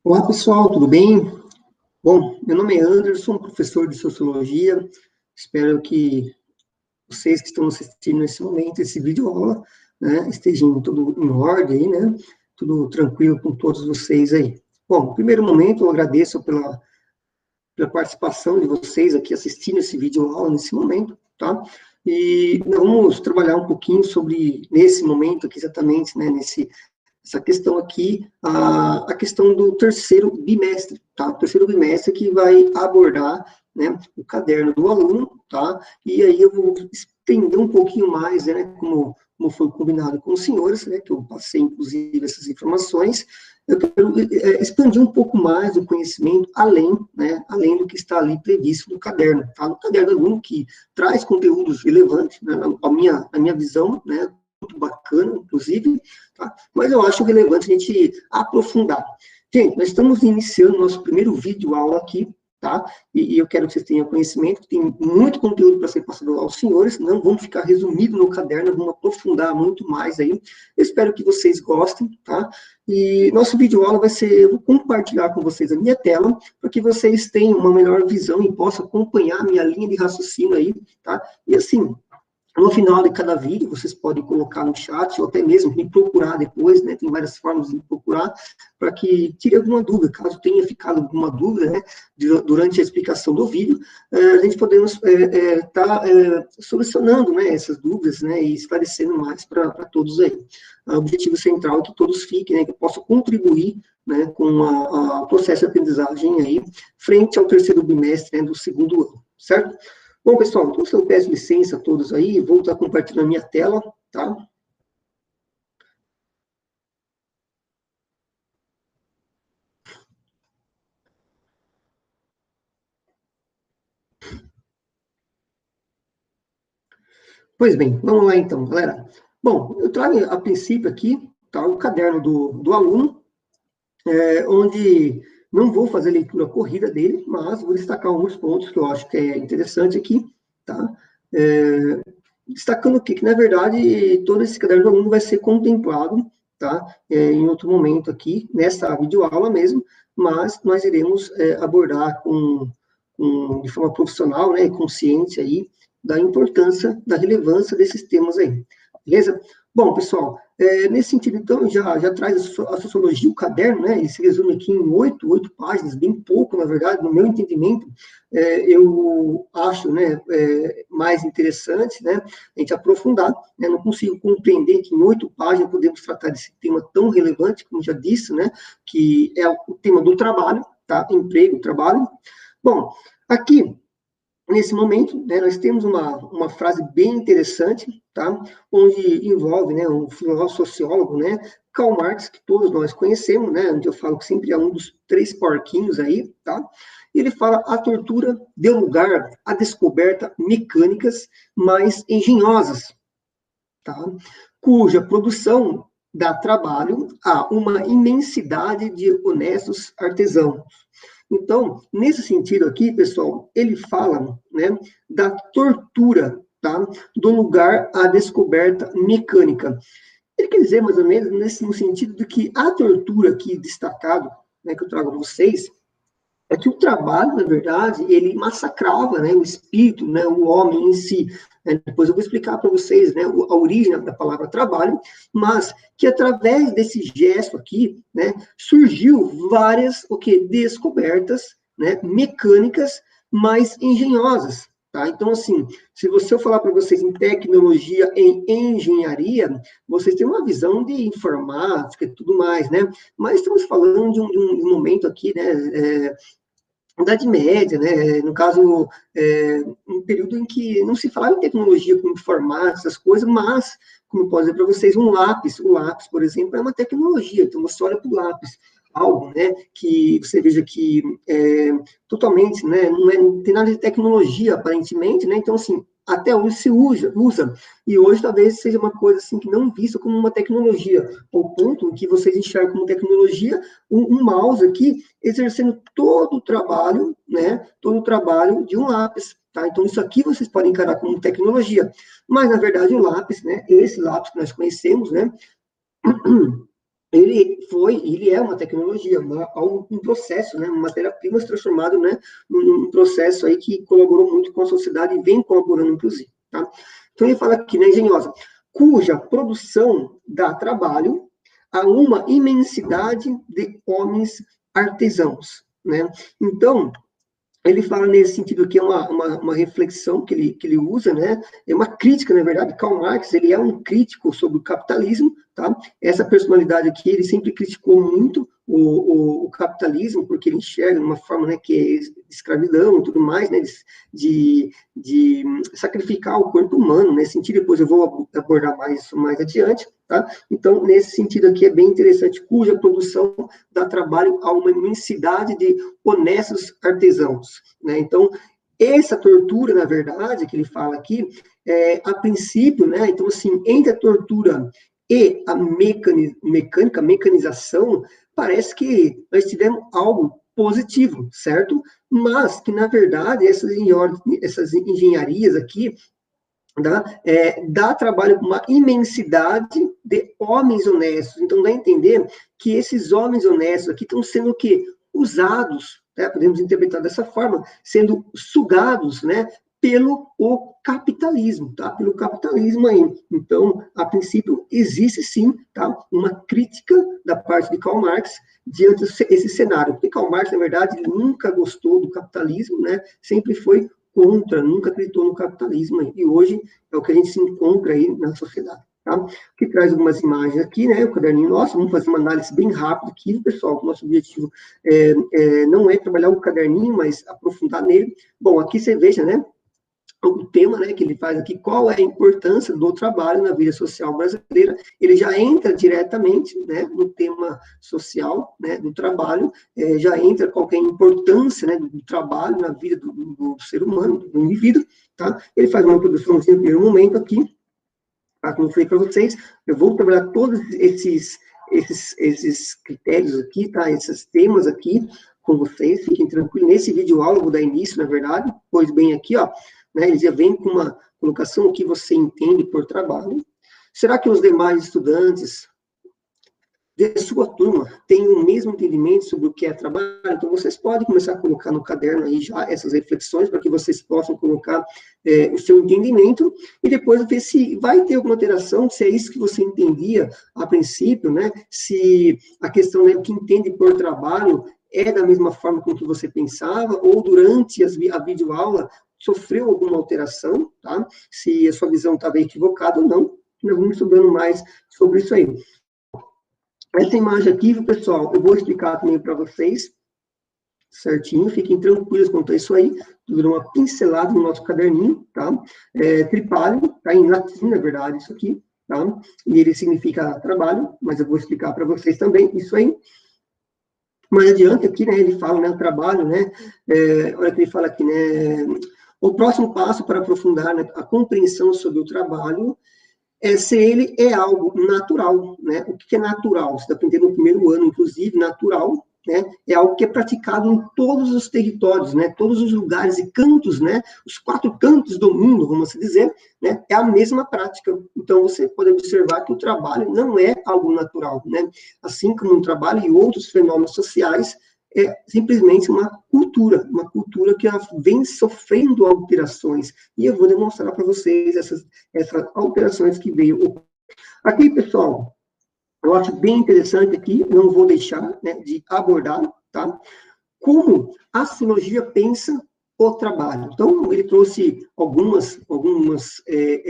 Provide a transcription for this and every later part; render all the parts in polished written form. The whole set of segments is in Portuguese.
Olá, pessoal, tudo bem? Bom, meu nome é Anderson, professor de Sociologia. Espero que vocês que estão assistindo nesse momento, esse vídeo aula, né, estejam tudo em ordem aí, né? Tudo tranquilo com todos vocês aí. Bom, no primeiro momento, eu agradeço pela participação de vocês aqui assistindo esse vídeo aula nesse momento, tá? E nós vamos trabalhar um pouquinho sobre, nesse momento aqui exatamente, né, essa questão aqui, a questão do terceiro bimestre, tá? O terceiro bimestre que vai abordar, né, o caderno do aluno, tá? E aí eu vou estender um pouquinho mais, né, como foi combinado com os senhores, né, que eu passei, inclusive, essas informações, eu quero expandir um pouco mais o conhecimento além, né, além do que está ali previsto no caderno, tá? No caderno do aluno, que traz conteúdos relevantes, né, na minha visão, né, muito bacana, inclusive, tá? Mas eu acho relevante a gente aprofundar. Gente, nós estamos iniciando nosso primeiro vídeo aula aqui, tá? E eu quero que vocês tenham conhecimento, que tem muito conteúdo para ser passado aos senhores, não vamos ficar resumido no caderno, vamos aprofundar muito mais aí. Eu espero que vocês gostem, tá? E nosso vídeo aula vai ser, eu vou compartilhar com vocês a minha tela, para que vocês tenham uma melhor visão e possam acompanhar a minha linha de raciocínio aí, tá? E assim, no final de cada vídeo, vocês podem colocar no chat, ou até mesmo me procurar depois, né, tem várias formas de me procurar, para que tire alguma dúvida, caso tenha ficado alguma dúvida, né, durante a explicação do vídeo, a gente podemos estar solucionando, né, essas dúvidas, né, e esclarecendo mais para todos aí. O objetivo central é que todos fiquem, né, que eu possa contribuir, né, com o processo de aprendizagem aí, frente ao terceiro bimestre, né, do segundo ano, certo? Bom, pessoal, então eu peço licença a todos aí, vou estar compartilhando a minha tela, tá? Pois bem, vamos lá então, galera. Bom, eu trago a princípio aqui, tá, o caderno do aluno, onde não vou fazer leitura corrida dele, mas vou destacar alguns pontos que eu acho que é interessante aqui, tá? Destacando aqui que, na verdade, todo esse caderno do aluno vai ser contemplado, tá? Em outro momento aqui, nessa videoaula mesmo, mas nós iremos abordar de forma profissional, né, e consciente aí, da importância, da relevância desses temas aí, beleza? Bom, pessoal, nesse sentido, então, já traz a sociologia, o caderno, né, ele se resume aqui em oito páginas, bem pouco, na verdade, no meu entendimento, eu acho, né, mais interessante, né, a gente aprofundar, né, não consigo compreender que em 8 páginas podemos tratar desse tema tão relevante, como já disse, né, que é o tema do trabalho, tá, emprego, trabalho. Bom, aqui, nesse momento, né, nós temos uma frase bem interessante, tá? Onde envolve, né, um filósofo sociólogo, né, Karl Marx, que todos nós conhecemos, né, onde eu falo que sempre é um dos 3 porquinhos aí, tá? E ele fala: a tortura deu lugar à descoberta mecânicas mais engenhosas, tá? Cuja produção dá trabalho a uma imensidade de honestos artesãos. Então, nesse sentido aqui, pessoal, ele fala, né, da tortura, tá? Do lugar à descoberta mecânica. Ele quer dizer, mais ou menos, no sentido de que a tortura aqui destacado, né, que eu trago a vocês, é que o trabalho, na verdade, ele massacrava, né, o espírito, né, o homem em si. Depois eu vou explicar para vocês, né, a origem da palavra trabalho, mas que através desse gesto aqui, né, surgiu várias descobertas, né, mecânicas mais engenhosas. Tá? Então, assim, se eu falar para vocês em tecnologia, em engenharia, vocês têm uma visão de informática e tudo mais, né? Mas estamos falando de um momento aqui, né, Idade Média, né? No caso, um período em que não se falava em tecnologia como informática, essas coisas, mas, como eu posso dizer para vocês, o lápis, por exemplo, é uma tecnologia, então você olha para o lápis, algo, né, que você veja que totalmente, né, não tem nada de tecnologia, aparentemente, né, então, assim, até hoje se usa, e hoje talvez seja uma coisa, assim, que não vista como uma tecnologia, ao ponto que vocês enxergam como tecnologia um mouse aqui, exercendo todo o trabalho, né, todo o trabalho de um lápis, tá? Então, isso aqui vocês podem encarar como tecnologia, mas, na verdade, o lápis, né, esse lápis que nós conhecemos, né, ele é uma tecnologia, um processo, né, uma matéria-prima transformada, né, num processo aí que colaborou muito com a sociedade e vem colaborando, inclusive, tá? Então, ele fala aqui, né, engenhosa, cuja produção dá trabalho a uma imensidade de homens artesãos, né? Então, ele fala nesse sentido que é uma reflexão que ele usa, né? É uma crítica, na verdade. Karl Marx, ele é um crítico sobre o capitalismo, tá? Essa personalidade aqui, ele sempre criticou muito o capitalismo, porque ele enxerga de uma forma, né, que é de escravidão e tudo mais, né, de sacrificar o corpo humano, nesse sentido, depois eu vou abordar mais isso mais adiante, tá? Então, nesse sentido aqui, é bem interessante, cuja produção dá trabalho a uma imensidade de honestos artesãos, né? Então, essa tortura, na verdade, que ele fala aqui, a princípio, né? Então, assim, entre a tortura e a mecanização, parece que nós tivemos algo positivo, certo? Mas que, na verdade, essas engenharias aqui, dá trabalho para uma imensidade de homens honestos. Então, dá a entender que esses homens honestos aqui estão sendo o quê? Usados, né? Podemos interpretar dessa forma, sendo sugados, né? Pelo o capitalismo, tá? Pelo capitalismo aí. Então, a princípio, existe sim, tá? Uma crítica da parte de Karl Marx diante desse cenário. Porque Karl Marx, na verdade, ele nunca gostou do capitalismo, né? Sempre foi contra, nunca acreditou no capitalismo. E hoje é o que a gente se encontra aí na sociedade. Tá? Que traz algumas imagens aqui, né? O caderninho nosso, vamos fazer uma análise bem rápida aqui, pessoal. O nosso objetivo não é trabalhar o caderninho, mas aprofundar nele. Bom, aqui você veja, né? O tema, né, que ele faz aqui, qual é a importância do trabalho na vida social brasileira, ele já entra diretamente, né, no tema social, né, do trabalho, já entra qual é a importância, né, do trabalho na vida do ser humano, do indivíduo, tá? Ele faz uma introduçãozinha no primeiro momento aqui, tá? Como eu falei para vocês, eu vou trabalhar todos esses critérios aqui, tá? Esses temas aqui com vocês, fiquem tranquilos. Nesse vídeo aula, eu vou dar início, na verdade, pois bem aqui, ó, né, ele já vem com uma colocação, o que você entende por trabalho. Será que os demais estudantes de sua turma têm o mesmo entendimento sobre o que é trabalho? Então, vocês podem começar a colocar no caderno aí já essas reflexões, para que vocês possam colocar o seu entendimento, e depois ver se vai ter alguma alteração, se é isso que você entendia a princípio, né? Se a questão, né, o que entende por trabalho é da mesma forma com que você pensava, ou durante a videoaula sofreu alguma alteração, tá? Se a sua visão estava equivocada ou não. Nós vamos estudando mais sobre isso aí. Essa imagem aqui, pessoal, eu vou explicar também para vocês, certinho, fiquem tranquilos quanto a isso aí, deu uma pincelada no nosso caderninho, tá? Tripalho, tá em latim, na verdade, isso aqui, tá? E ele significa trabalho, mas eu vou explicar para vocês também isso aí. Mais adiante aqui, né, ele fala, né, o trabalho, né, olha que ele fala aqui, né, o próximo passo para aprofundar, né, a compreensão sobre o trabalho se ele é algo natural, né? O que é natural? Você está aprendendo no primeiro ano, inclusive, natural, né? É algo que é praticado em todos os territórios, né? Todos os lugares e cantos, né? Os 4 cantos do mundo, vamos dizer, né? É a mesma prática. Então, você pode observar que o trabalho não é algo natural, né? Assim como o trabalho e outros fenômenos sociais, é simplesmente uma cultura que vem sofrendo alterações. E eu vou demonstrar para vocês essas alterações que veio. Aqui, pessoal, eu acho bem interessante aqui, não vou deixar, né, de abordar, tá? Como a sinologia pensa o trabalho. Então, ele trouxe algumas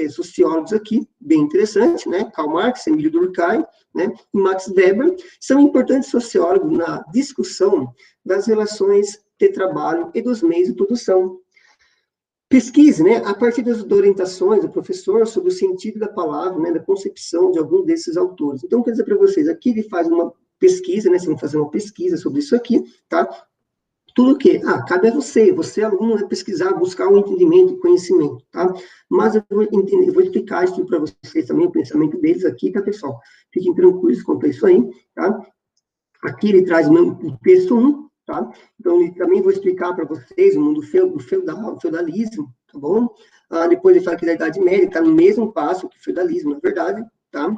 sociólogos aqui, bem interessantes, né? Karl Marx, Emílio Durkheim, né? E Max Weber, são importantes sociólogos na discussão das relações de trabalho e dos meios de produção. Pesquise, né, a partir das orientações do professor sobre o sentido da palavra, né, da concepção de algum desses autores. Então, quer dizer para vocês, aqui ele faz uma pesquisa, né, vocês vão fazer uma pesquisa sobre isso aqui, tá? Tudo o quê? Cabe a você, aluno, né, pesquisar, buscar um entendimento, conhecimento, tá? Mas eu vou explicar isso para vocês também, o pensamento deles aqui, tá, pessoal? Fiquem tranquilos quanto a isso aí, tá? Aqui ele traz o texto 1, tá? Então, ele também vou explicar para vocês o mundo feudalismo, tá bom? Depois ele fala que da Idade Média está no mesmo passo que o feudalismo, na verdade, tá?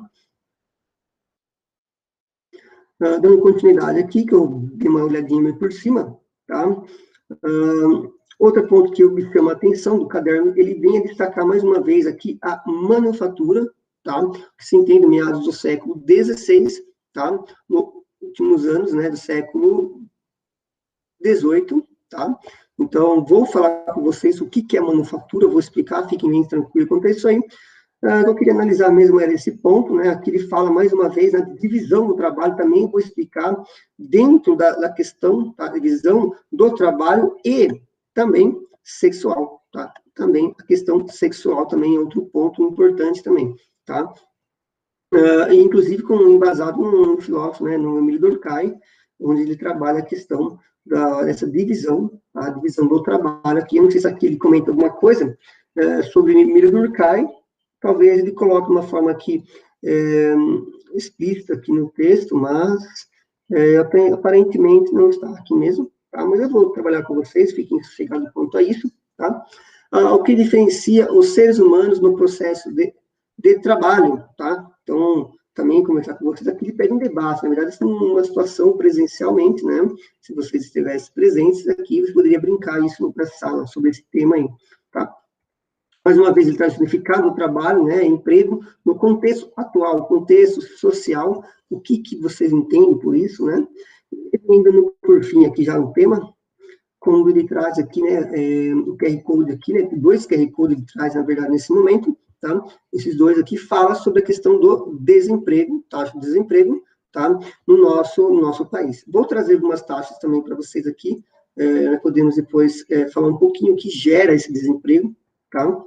Dando continuidade aqui, que eu dei uma olhadinha por cima, tá? Outro ponto que eu me chama a atenção do caderno, ele vem a destacar mais uma vez aqui a manufatura, tá? Que se entende meados do século XVI, tá? Nos últimos anos, né, do século XVIII, tá? Então, vou falar com vocês o que é manufatura, vou explicar, fiquem bem tranquilos quanto a isso aí. Eu queria analisar mesmo era esse ponto, né? Aqui ele fala mais uma vez na divisão do trabalho, também vou explicar dentro da questão, tá? Divisão do trabalho e também sexual, tá? Também a questão sexual também é outro ponto importante também, tá? Inclusive com embasado num filósofo, né? No Emile Durkheim, onde ele trabalha a questão dessa divisão, a divisão do trabalho aqui. Eu não sei se aqui ele comenta alguma coisa sobre Emile Durkheim. Talvez ele coloque uma forma aqui explícita aqui no texto, mas aparentemente não está aqui mesmo, tá? Mas eu vou trabalhar com vocês, fiquem sossegados quanto a isso, tá? O que diferencia os seres humanos no processo de trabalho, tá? Então, também conversar com vocês aqui, ele pede um debate, na verdade, isso é uma situação presencialmente, né? Se vocês estivessem presentes aqui, você poderia brincar isso na sala, sobre esse tema aí, tá? Mais uma vez, ele traz o significado do trabalho, né, emprego, no contexto atual, contexto social, o que vocês entendem por isso, né? Ainda por fim, aqui já no tema, quando ele traz aqui, né, o QR Code aqui, né, dois QR Code ele traz, na verdade, nesse momento, tá? Esses dois aqui falam sobre a questão do desemprego, taxa de desemprego, tá? No nosso país. Vou trazer algumas taxas também para vocês aqui, podemos depois falar um pouquinho o que gera esse desemprego, tá?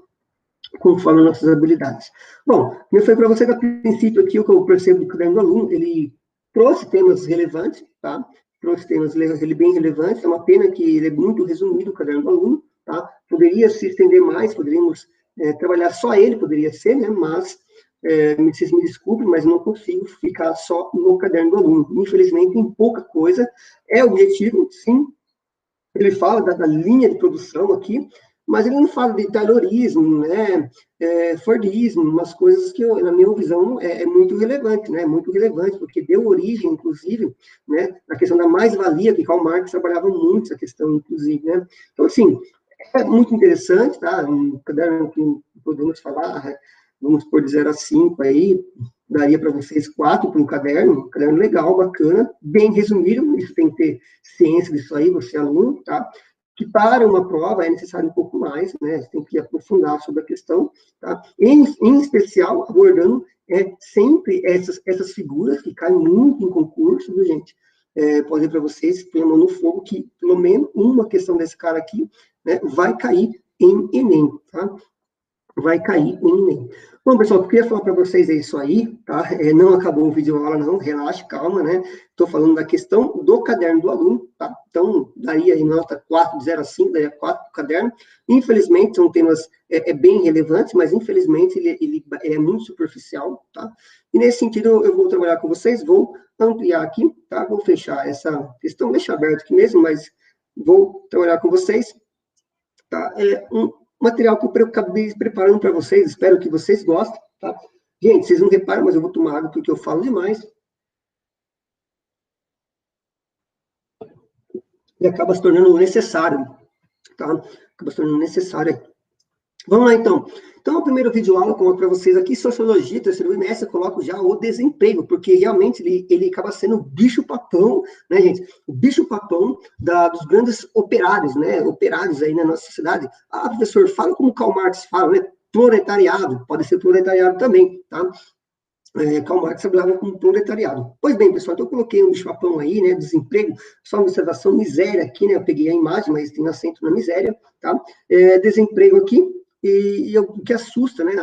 Conforme nossas habilidades. Bom, eu falei para você que, a princípio, aqui, o que eu percebo do caderno do aluno, ele trouxe temas relevantes, tá? Trouxe temas bem relevantes, é uma pena que ele é muito resumido, o caderno do aluno, tá? Poderia se estender mais, poderíamos trabalhar só ele, poderia ser, né? Mas, vocês me desculpem, mas não consigo ficar só no caderno do aluno. Infelizmente, tem pouca coisa. É objetivo, sim. Ele fala da linha de produção aqui, mas ele não fala de Taylorismo, né, Fordismo, umas coisas que, na minha visão, é muito relevante, né, muito relevante, porque deu origem, inclusive, né, na questão da mais-valia, que Karl Marx trabalhava muito essa questão, inclusive, né. Então, assim, é muito interessante, tá, um caderno que podemos falar, vamos por de 0 a 5 aí, daria para vocês 4 para um caderno legal, bacana, bem resumido, isso tem que ter ciência disso aí, você é aluno, tá? Que para uma prova é necessário um pouco mais, né? Você tem que aprofundar sobre a questão, tá? Em especial, abordando sempre essas figuras que caem muito em concurso, viu, gente? Pode dizer para vocês, põe a mão no fogo, que pelo menos uma questão desse cara aqui, né, vai cair em Enem, tá? Vai cair em Enem. Bom, pessoal, eu queria falar para vocês é isso aí, tá? Não acabou o vídeo aula, não, relaxe, calma, né? Estou falando da questão do caderno do aluno, tá? Então, daria aí nota 4, de 0 a 5, daria 4 para o caderno. Infelizmente, são temas bem relevantes, mas infelizmente ele é muito superficial, tá? E nesse sentido, eu vou trabalhar com vocês, vou ampliar aqui, tá? Vou fechar essa questão, deixar aberto aqui mesmo, mas vou trabalhar com vocês, tá? Material que eu acabei preparando para vocês, espero que vocês gostem, tá? Gente, vocês não reparam, mas eu vou tomar água porque eu falo demais. E acaba se tornando necessário, tá? Acaba se tornando necessário. Vamos lá, então. Então, o primeiro vídeo aula, eu coloco para vocês aqui, Sociologia, terceiro bimestre, eu coloco já o desemprego, porque realmente ele acaba sendo o bicho-papão, né, gente? O bicho-papão dos grandes operários, né? Operários aí na nossa sociedade. Ah, professor, fala como Karl Marx fala, né? Proletariado, pode ser proletariado também, tá? Karl Marx trabalhava com proletariado. Pois bem, pessoal, então eu coloquei um bicho-papão aí, né? Desemprego, só uma observação, miséria aqui, né? Eu peguei a imagem, mas tem acento na miséria, tá? Desemprego aqui, e o que assusta, né,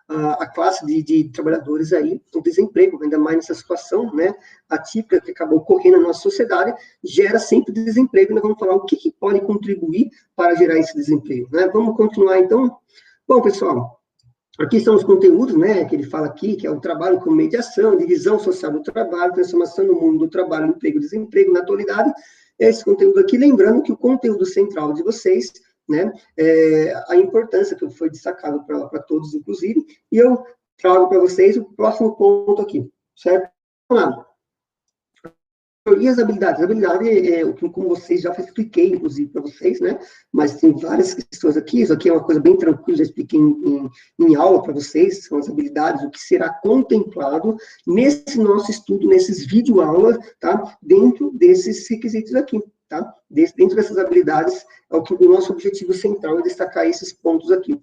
a classe de trabalhadores aí, o desemprego, ainda mais nessa situação, né, atípica que acabou ocorrendo na nossa sociedade, gera sempre desemprego, e nós vamos falar o que pode contribuir para gerar esse desemprego, né? Vamos continuar, então? Bom, pessoal, aqui são os conteúdos, né, que ele fala aqui, que é o trabalho com mediação, divisão social do trabalho, transformação no mundo do trabalho, emprego, desemprego, na atualidade, esse conteúdo aqui, lembrando que o conteúdo central de vocês, né, a importância que foi destacado para todos, inclusive, e eu trago para vocês o próximo ponto aqui, certo? Vamos lá. e as habilidades? A habilidade como vocês já expliquei, inclusive, para vocês, né? Mas tem várias questões aqui. Isso aqui é uma coisa bem tranquila, já expliquei em aula para vocês, são as habilidades, o que será contemplado nesse nosso estudo, nesses videoaulas, tá? Dentro desses requisitos aqui, tá? Dentro dessas habilidades, é o nosso objetivo central é destacar esses pontos aqui.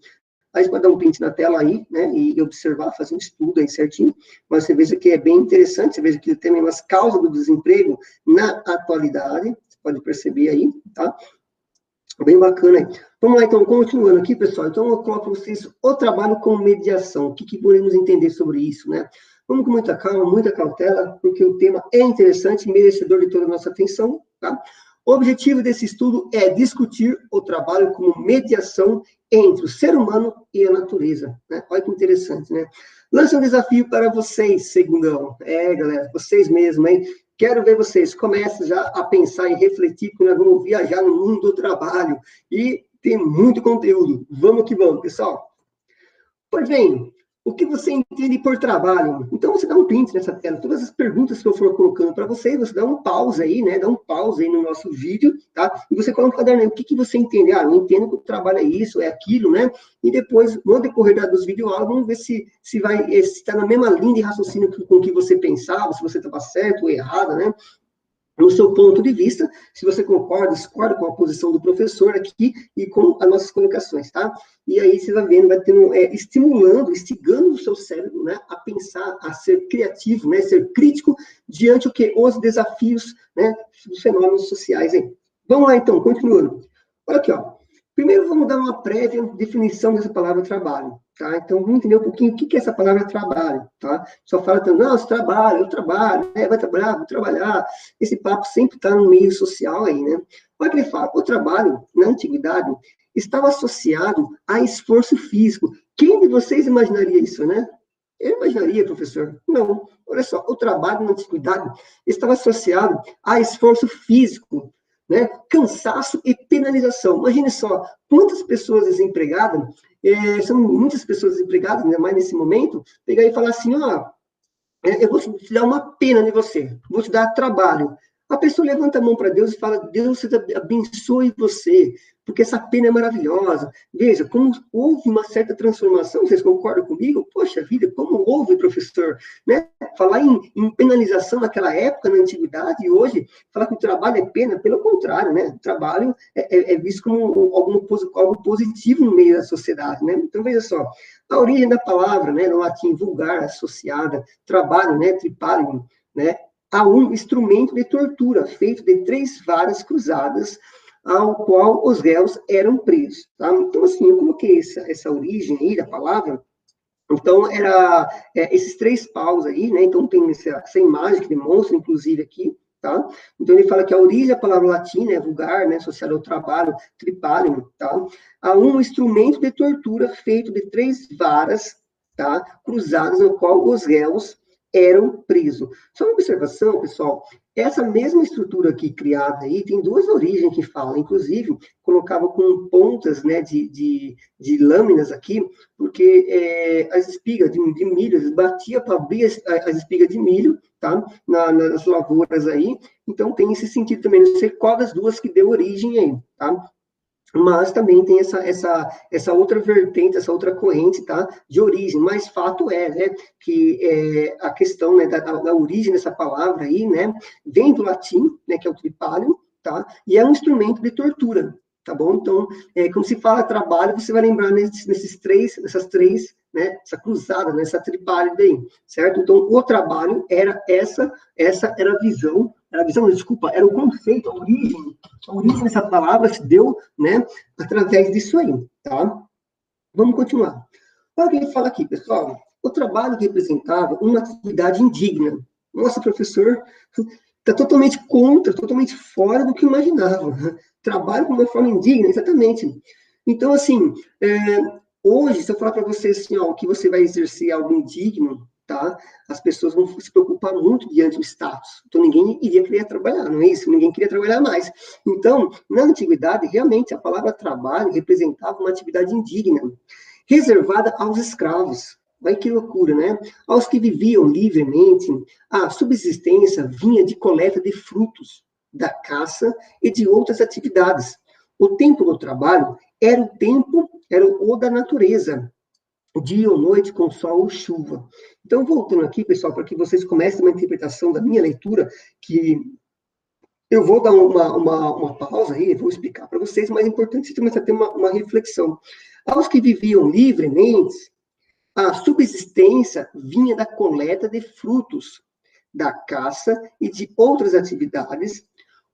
Aí você pode dar um print na tela aí, né, e observar, fazer um estudo aí certinho, mas você veja que é bem interessante, você veja que tem umas causas do desemprego na atualidade, você pode perceber aí, tá? Bem bacana aí. Vamos lá, então, continuando aqui, pessoal, então eu coloco para vocês o trabalho com mediação, o que podemos entender sobre isso, né? Vamos com muita calma, muita cautela, porque o tema é interessante, merecedor de toda a nossa atenção, tá? O objetivo desse estudo é discutir o trabalho como mediação entre o ser humano e a natureza, né? Olha que interessante, né? Lança um desafio para vocês, segundão. Galera, vocês mesmos, hein? Quero ver vocês. Comecem já a pensar e refletir, porque nós vamos viajar no mundo do trabalho. E tem muito conteúdo. Vamos que vamos, pessoal. Pois bem, o que você entende por trabalho? Então, você dá um print nessa tela. Todas as perguntas que eu for colocando para vocês, você dá um pause aí, né? Dá um pause aí no nosso vídeo, tá? E você coloca no caderno aí, o que você entende? Ah, eu entendo que o trabalho é isso, é aquilo, né? E depois, no decorrer dos videoaulas, vamos ver se está na mesma linha de raciocínio com o que você pensava, se você estava certo ou errado, né? No seu ponto de vista, se você concorda, discorda com a posição do professor aqui e com as nossas colocações, tá? E aí você vai vendo, vai tendo, estimulando, instigando o seu cérebro, né, a pensar, a ser criativo, né, ser crítico diante os desafios, né, dos fenômenos sociais aí. Vamos lá, então, continuando. Olha aqui, ó. Primeiro, vamos dar uma prévia definição dessa palavra trabalho, tá? Então, vamos entender um pouquinho o que é essa palavra trabalho, tá? Só fala tanto, não, eu trabalho, vai trabalhar, vou trabalhar. Esse papo sempre está no meio social aí, né? Olha o que ele fala, o trabalho, na antiguidade, estava associado a esforço físico. Quem de vocês imaginaria isso, né? Eu imaginaria, professor. Não. Olha só, o trabalho na antiguidade estava associado a esforço físico, né? Cansaço e penalização. Imagine só, quantas pessoas desempregadas, são muitas pessoas desempregadas, ainda mais nesse momento, pegar e falar assim, ó, eu vou te dar uma pena de você, vou te dar trabalho. A pessoa levanta a mão para Deus e fala, Deus abençoe você, porque essa pena é maravilhosa. Veja, como houve uma certa transformação, vocês concordam comigo? Poxa vida, como houve, professor, né? Falar em penalização naquela época, na antiguidade, e hoje, falar que o trabalho é pena, pelo contrário, né? O trabalho é visto como algo positivo no meio da sociedade, né? Então, veja só, a origem da palavra, né, no latim vulgar, associada, trabalho, né, tripalium, né, a um instrumento de tortura, feito de 3 varas cruzadas, ao qual os réus eram presos, tá? Então, assim, eu coloquei essa origem aí da palavra, então, era esses 3 paus aí, né, então tem essa imagem que demonstra, inclusive, aqui, tá? Então, ele fala que a origem da palavra latina é vulgar, né, associada ao trabalho, tripalium, tá? A um instrumento de tortura feito de 3 varas, tá? Cruzadas, no qual os réus eram presos. Só uma observação, pessoal, essa mesma estrutura aqui criada aí, tem 2 origens que falam, inclusive, colocava com pontas, né, de lâminas aqui, porque as espigas de milho, eles batiam para abrir as espigas de milho, tá? Nas lavouras aí, então tem esse sentido também, não sei qual das 2 que deu origem aí, tá? Mas também tem essa outra vertente, essa outra corrente, tá, de origem, mas fato né, que a questão, né, da origem dessa palavra aí, né, vem do latim, né, que é o tripalium, tá, e é um instrumento de tortura, tá bom? Então, quando se fala trabalho, você vai lembrar nessas três, né, essa cruzada, né, essa tripálium daí, certo? Então, o trabalho era essa era a visão, desculpa, era o conceito, a origem dessa palavra se deu, né, através disso aí, tá? Vamos continuar. Olha o que ele fala aqui, pessoal. O trabalho representava uma atividade indigna. Nossa, professor, está totalmente contra, totalmente fora do que eu imaginava. Trabalho de uma forma indigna, exatamente. Então, assim, hoje, se eu falar para você assim, ó, que você vai exercer algo indigno, tá? As pessoas vão se preocupar muito diante do status. Então, ninguém iria querer trabalhar, não é isso? Ninguém queria trabalhar mais. Então, na antiguidade, realmente, a palavra trabalho representava uma atividade indigna, reservada aos escravos. Olha que loucura, né? Aos que viviam livremente, a subsistência vinha de coleta de frutos, da caça e de outras atividades. O tempo do trabalho era o tempo, era o da natureza, dia ou noite, com sol ou chuva. Então, voltando aqui, pessoal, para que vocês comecem uma interpretação da minha leitura, que eu vou dar uma pausa aí, vou explicar para vocês, mas é importante vocês começarem a ter uma reflexão. Aos que viviam livremente, a subsistência vinha da coleta de frutos, da caça e de outras atividades.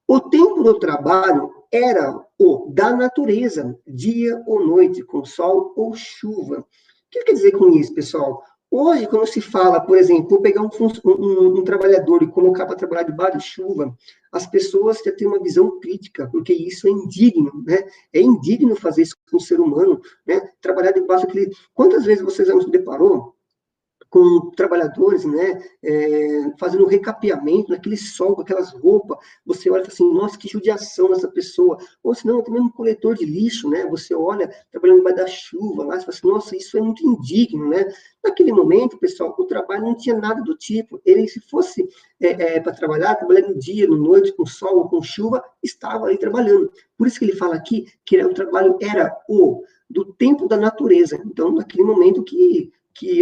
O tempo do trabalho era o da natureza, dia ou noite, com sol ou chuva. O que quer dizer com isso, pessoal? Hoje, quando se fala, por exemplo, vou pegar um trabalhador e colocar para trabalhar debaixo de chuva, as pessoas já têm uma visão crítica, porque isso é indigno, né? É indigno fazer isso com o ser humano, né? Trabalhar debaixo daquele... Quantas vezes vocês já se deparou com trabalhadores, né, fazendo um recapeamento naquele sol, com aquelas roupas, você olha e fala assim, nossa, que judiação dessa pessoa, ou se não, também um coletor de lixo, né, você olha, trabalhando debaixo da chuva, lá, você fala assim, nossa, isso é muito indigno, né, naquele momento, pessoal, o trabalho não tinha nada do tipo, ele, se fosse para trabalhar no dia, no noite, com sol ou com chuva, estava ali trabalhando, por isso que ele fala aqui, que o trabalho era do tempo da natureza, então, naquele momento que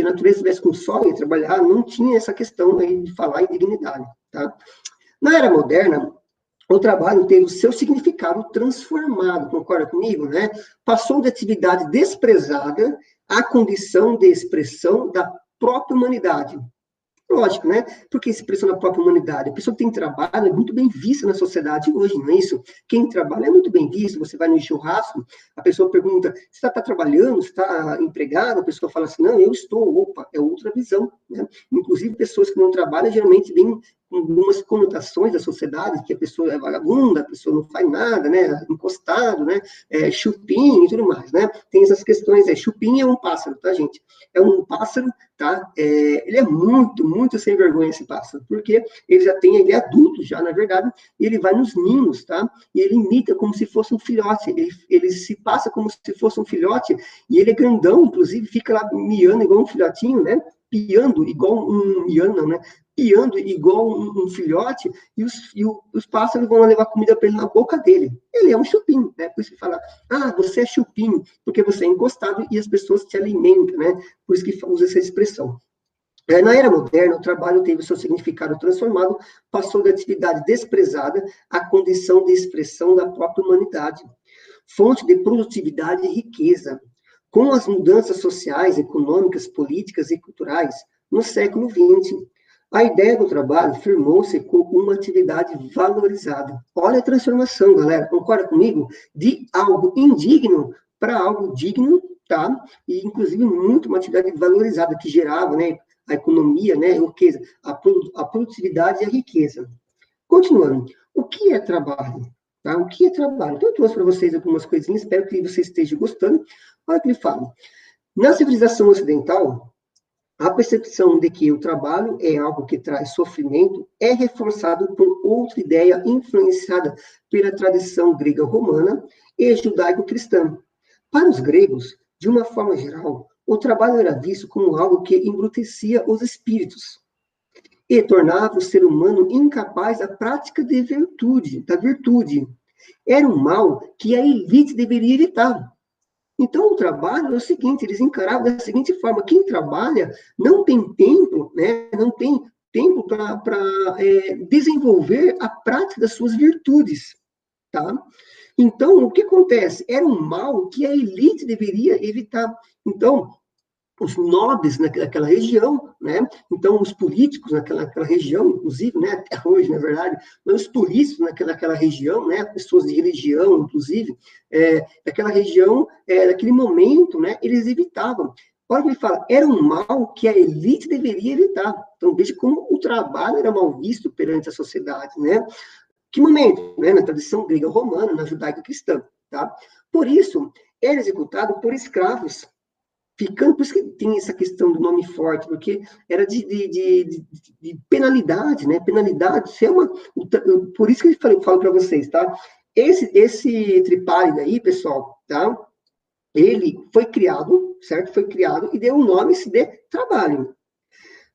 a natureza estivesse com sol e trabalhar, não tinha essa questão aí de falar em dignidade, tá? Na era moderna, o trabalho teve o seu significado transformado, concorda comigo, né? Passou de atividade desprezada à condição de expressão da própria humanidade. Lógico, né? Porque se pressiona a própria humanidade. A pessoa que tem trabalho é muito bem vista na sociedade hoje, não é isso? Quem trabalha é muito bem visto. Você vai no churrasco, a pessoa pergunta, você está trabalhando, você está empregado? A pessoa fala assim, não, eu estou. Opa, é outra visão, né? Inclusive, pessoas que não trabalham geralmente vêm com algumas conotações da sociedade, que a pessoa é vagabunda, a pessoa não faz nada, né? Encostado, né? Chupim e tudo mais, né? Tem essas questões. Chupim é um pássaro, tá, gente? É um pássaro, tá? Ele é muito, muito sem vergonha, esse pássaro, porque ele é adulto já, na verdade, e ele vai nos ninhos, tá? E ele imita como se fosse um filhote, ele se passa como se fosse um filhote, e ele é grandão, inclusive, fica lá miando igual um filhotinho, né? Piando igual miando, né? Piando igual um filhote, e os pássaros vão levar comida para ele na boca dele. Ele é um chupim, né? Por isso que fala, você é chupim, porque você é encostado e as pessoas te alimentam, né? Por isso que usa essa expressão. Na era moderna, o trabalho teve o seu significado transformado, passou da atividade desprezada à condição de expressão da própria humanidade, fonte de produtividade e riqueza. Com as mudanças sociais, econômicas, políticas e culturais no século XX, a ideia do trabalho firmou-se como uma atividade valorizada. Olha a transformação, galera, concorda comigo? De algo indigno para algo digno, tá? E, inclusive, muito uma atividade valorizada, que gerava, né, a economia, né, a produtividade e a riqueza. Continuando, o que é trabalho? Tá? O que é trabalho? Então, eu trouxe para vocês algumas coisinhas, espero que você esteja gostando. Olha o que ele fala. Na civilização ocidental, a percepção de que o trabalho é algo que traz sofrimento é reforçado por outra ideia influenciada pela tradição grega romana e judaico-cristã. Para os gregos, de uma forma geral, o trabalho era visto como algo que embrutecia os espíritos e tornava o ser humano incapaz da prática da virtude. Era um mal que a elite deveria evitar. Então, o trabalho é o seguinte, eles encaravam da seguinte forma, quem trabalha não tem tempo, né, não tem tempo para desenvolver a prática das suas virtudes, tá? Então, o que acontece? Era um mal que a elite deveria evitar. Então, os nobres naquela região, né? Então, os políticos naquela região, inclusive, né? Até hoje, na verdade, mas os políticos naquela região, né? Pessoas de religião, inclusive, daquela região, daquele momento, né? Eles evitavam. Olha o que ele fala, era um mal que a elite deveria evitar. Então, veja como o trabalho era mal visto perante a sociedade, né? Que momento? Né? Na tradição grega romana, na judaica cristã, tá? Por isso, era executado por escravos, por isso que tem essa questão do nome forte, porque era de penalidade, né? Penalidade, isso é por isso que eu falo para vocês, tá? Esse tripálido aí, pessoal, tá? ele foi criado, certo? Foi criado e deu o nome de trabalho.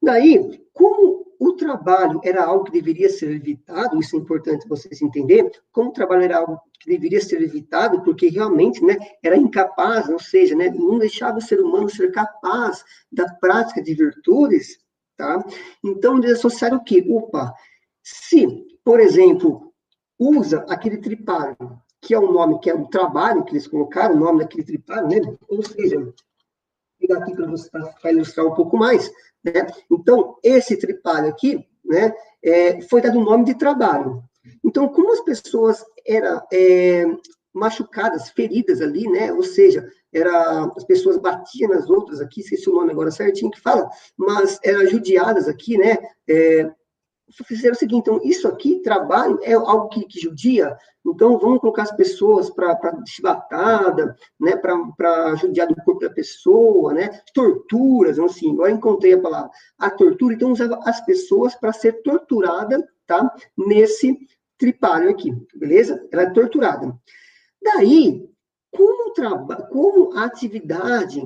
Daí, como o trabalho era algo que deveria ser evitado, isso é importante vocês entenderem, como o trabalho era algo que deveria ser evitado, porque realmente, né, era incapaz, ou seja, né, não deixava o ser humano ser capaz da prática de virtudes, tá? Então, eles associaram o quê? Opa, se, por exemplo, usa aquele tripalho, que é o nome, que é o trabalho que eles colocaram, o nome daquele tripalho, né? Ou seja, vou pegar aqui para ilustrar um pouco mais, né? Então, esse tripalho aqui, né, foi dado o nome de trabalho. Então, como as pessoas eram machucadas, feridas ali, né? Ou seja, as pessoas batiam nas outras aqui, esqueci o nome agora certinho que fala, mas eram judiadas aqui, né? Fizeram o seguinte, então, isso aqui, trabalho, é algo que judia, então vamos colocar as pessoas para chibatada, né, para judiar do corpo da pessoa, né, torturas, então, assim, agora encontrei a palavra, a tortura, então usava as pessoas para ser torturada, tá, nesse tripalho aqui, beleza? Ela é torturada. Daí, como a atividade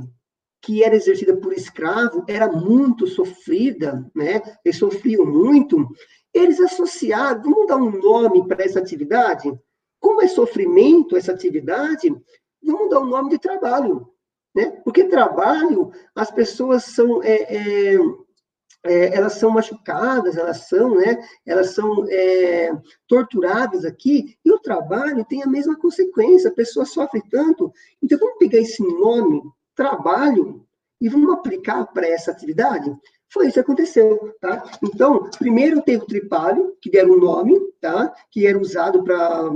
que era exercida por escravo era muito sofrida, né? Eles sofriam muito. Eles associaram, vamos dar um nome para essa atividade? Como é sofrimento essa atividade, vamos dar um nome de trabalho, né? Porque trabalho, as pessoas são elas são machucadas, elas são torturadas aqui, e o trabalho tem a mesma consequência, a pessoa sofre tanto. Então, vamos pegar esse nome, trabalho, e vamos aplicar para essa atividade? Foi isso que aconteceu, tá? Então, primeiro teve o tripalho, que deram um nome, tá? Que era usado para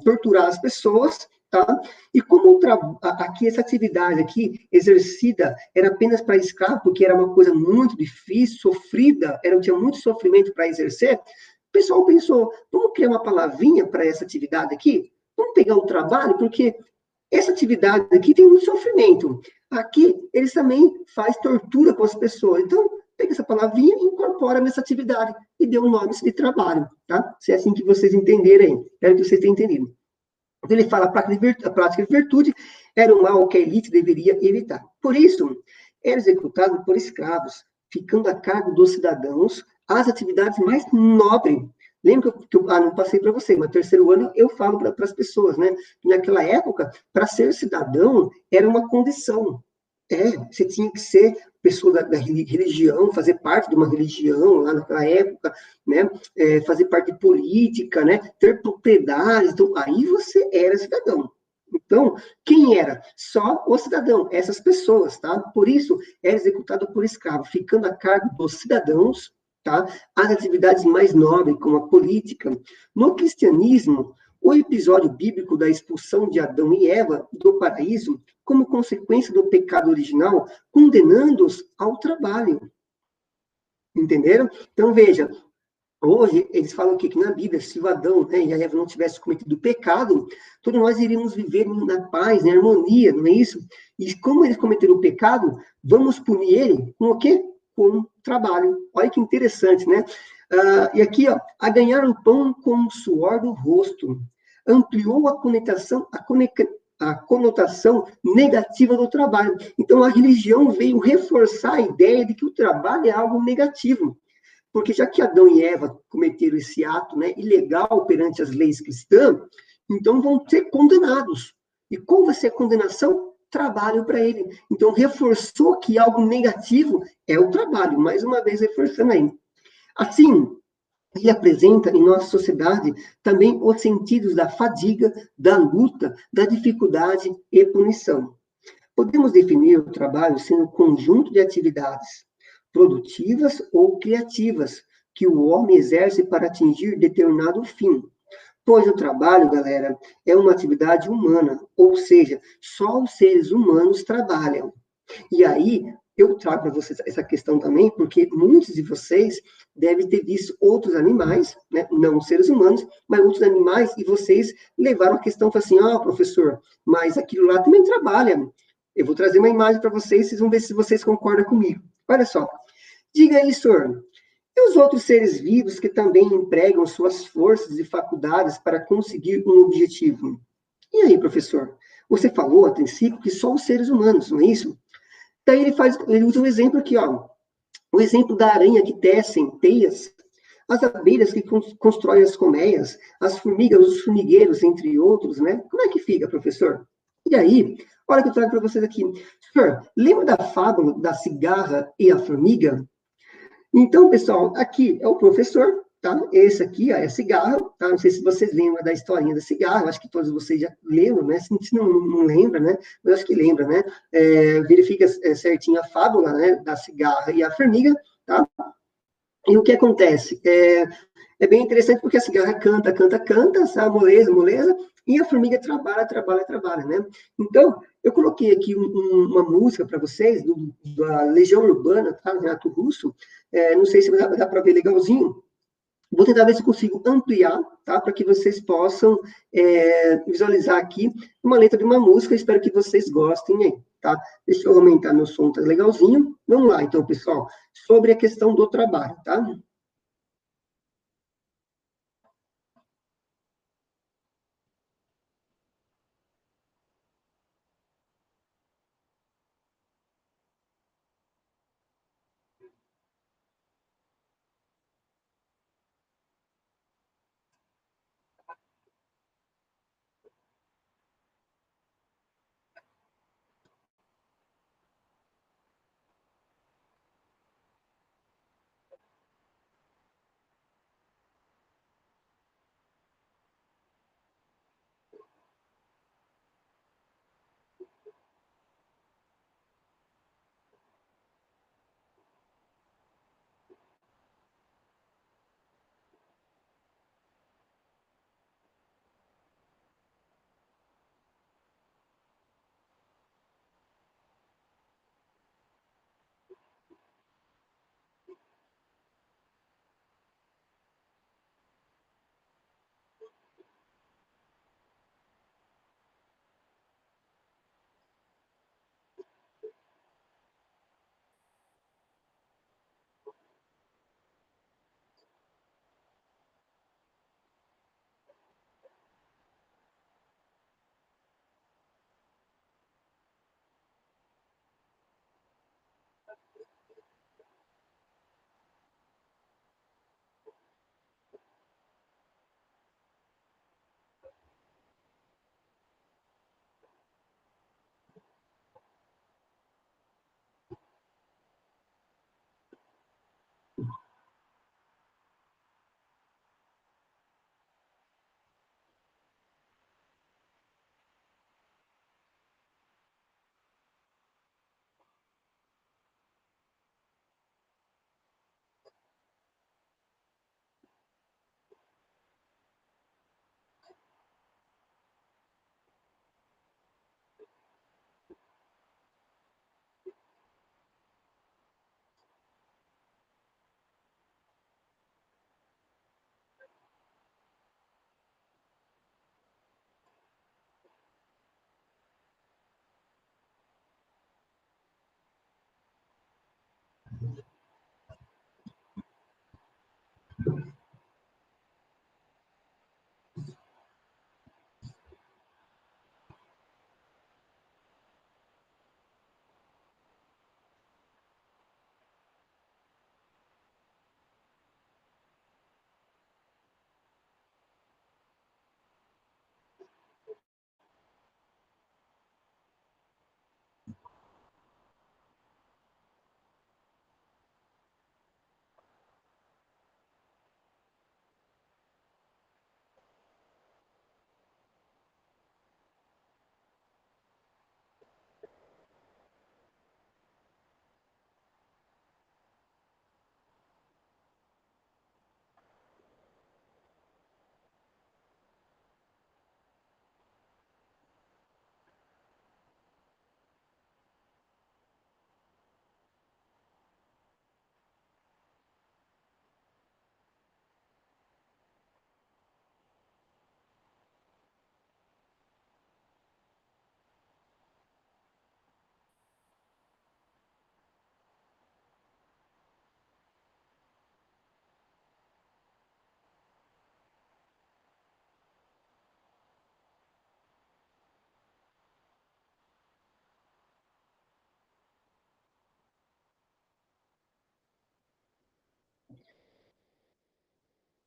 torturar as pessoas, tá? E como aqui essa atividade aqui exercida era apenas para escravo, porque era uma coisa muito difícil, sofrida, tinha muito sofrimento para exercer, o pessoal pensou, vamos criar uma palavrinha para essa atividade aqui? Vamos pegar o trabalho, porque essa atividade aqui tem muito sofrimento. Aqui, eles também fazem tortura com as pessoas. Então, pega essa palavrinha e incorpora nessa atividade. E deu o nome de trabalho, tá? Se é assim que vocês entenderem, espero que vocês tenham entendido. Então, ele fala a prática de virtude era um mal que a elite deveria evitar. Por isso, era executado por escravos, ficando a cargo dos cidadãos as atividades mais nobres. Lembra que eu não passei para você, mas no terceiro ano eu falo para as pessoas, né? Naquela época, para ser cidadão era uma condição. Você tinha que ser pessoa da religião, fazer parte de uma religião lá naquela época, né? Fazer parte de política, né? Ter propriedade. Então, aí você era cidadão. Então, quem era? Só o cidadão, essas pessoas, tá? Por isso, era executado por escravo, ficando a cargo dos cidadãos, tá? As atividades mais nobres, como a política. No cristianismo, o episódio bíblico da expulsão de Adão e Eva do paraíso, como consequência do pecado original, condenando-os ao trabalho. Entenderam? Então, veja, hoje, eles falam que na Bíblia, se o Adão, né, e a Eva não tivesse cometido pecado, todos nós iríamos viver na paz, na harmonia, não é isso? E como eles cometeram o pecado, vamos punir ele com o quê? Com trabalho. Olha que interessante, né? E aqui, ó, a ganhar o pão com o suor do rosto. Ampliou a conotação negativa do trabalho. Então, a religião veio reforçar a ideia de que o trabalho é algo negativo. Porque já que Adão e Eva cometeram esse ato, né, ilegal perante as leis cristãs, então vão ser condenados. E qual vai ser a condenação? Trabalho para ele. Então, reforçou que algo negativo é o trabalho, mais uma vez reforçando aí. Assim, ele apresenta em nossa sociedade também os sentidos da fadiga, da luta, da dificuldade e punição. Podemos definir o trabalho sendo um conjunto de atividades produtivas ou criativas que o homem exerce para atingir determinado fim. Pois o trabalho, galera, é uma atividade humana, ou seja, só os seres humanos trabalham. E aí, eu trago para vocês essa questão também, porque muitos de vocês devem ter visto outros animais, né? Não seres humanos, mas outros animais, e vocês levaram a questão e falaram assim, professor, mas aquilo lá também trabalha. Eu vou trazer uma imagem para vocês, vocês vão ver se vocês concordam comigo. Olha só, diga aí, senhor, e os outros seres vivos que também empregam suas forças e faculdades para conseguir um objetivo? E aí, professor? Você falou, a princípio, que só os seres humanos, não é isso? Daí ele usa um exemplo aqui, ó, o exemplo da aranha que tecem teias, as abelhas que constroem as colmeias, as formigas, os formigueiros, entre outros, né? Como é que fica, professor? E aí, olha que eu trago para vocês aqui. Senhor, lembra da fábula da cigarra e a formiga? Então, pessoal, aqui é o professor, tá? Esse aqui ó, é a cigarra, tá? Não sei se vocês lembram da historinha da cigarra, acho que todos vocês já lembram, né? Se não lembra, né? Mas acho que lembra, né? Verifica certinho a fábula, né? Da cigarra e a formiga, tá? E o que acontece? É bem interessante porque a cigarra canta, canta, canta, sabe? Moleza, moleza, e a formiga trabalha, trabalha, trabalha, né? Então, eu coloquei aqui uma música para vocês, da Legião Urbana, tá? Renato Russo. Não sei se dá para ver legalzinho. Vou tentar ver se consigo ampliar, tá? Para que vocês possam visualizar aqui uma letra de uma música. Espero que vocês gostem aí, tá? Deixa eu aumentar meu som, tá legalzinho. Vamos lá, então, pessoal, sobre a questão do trabalho, tá?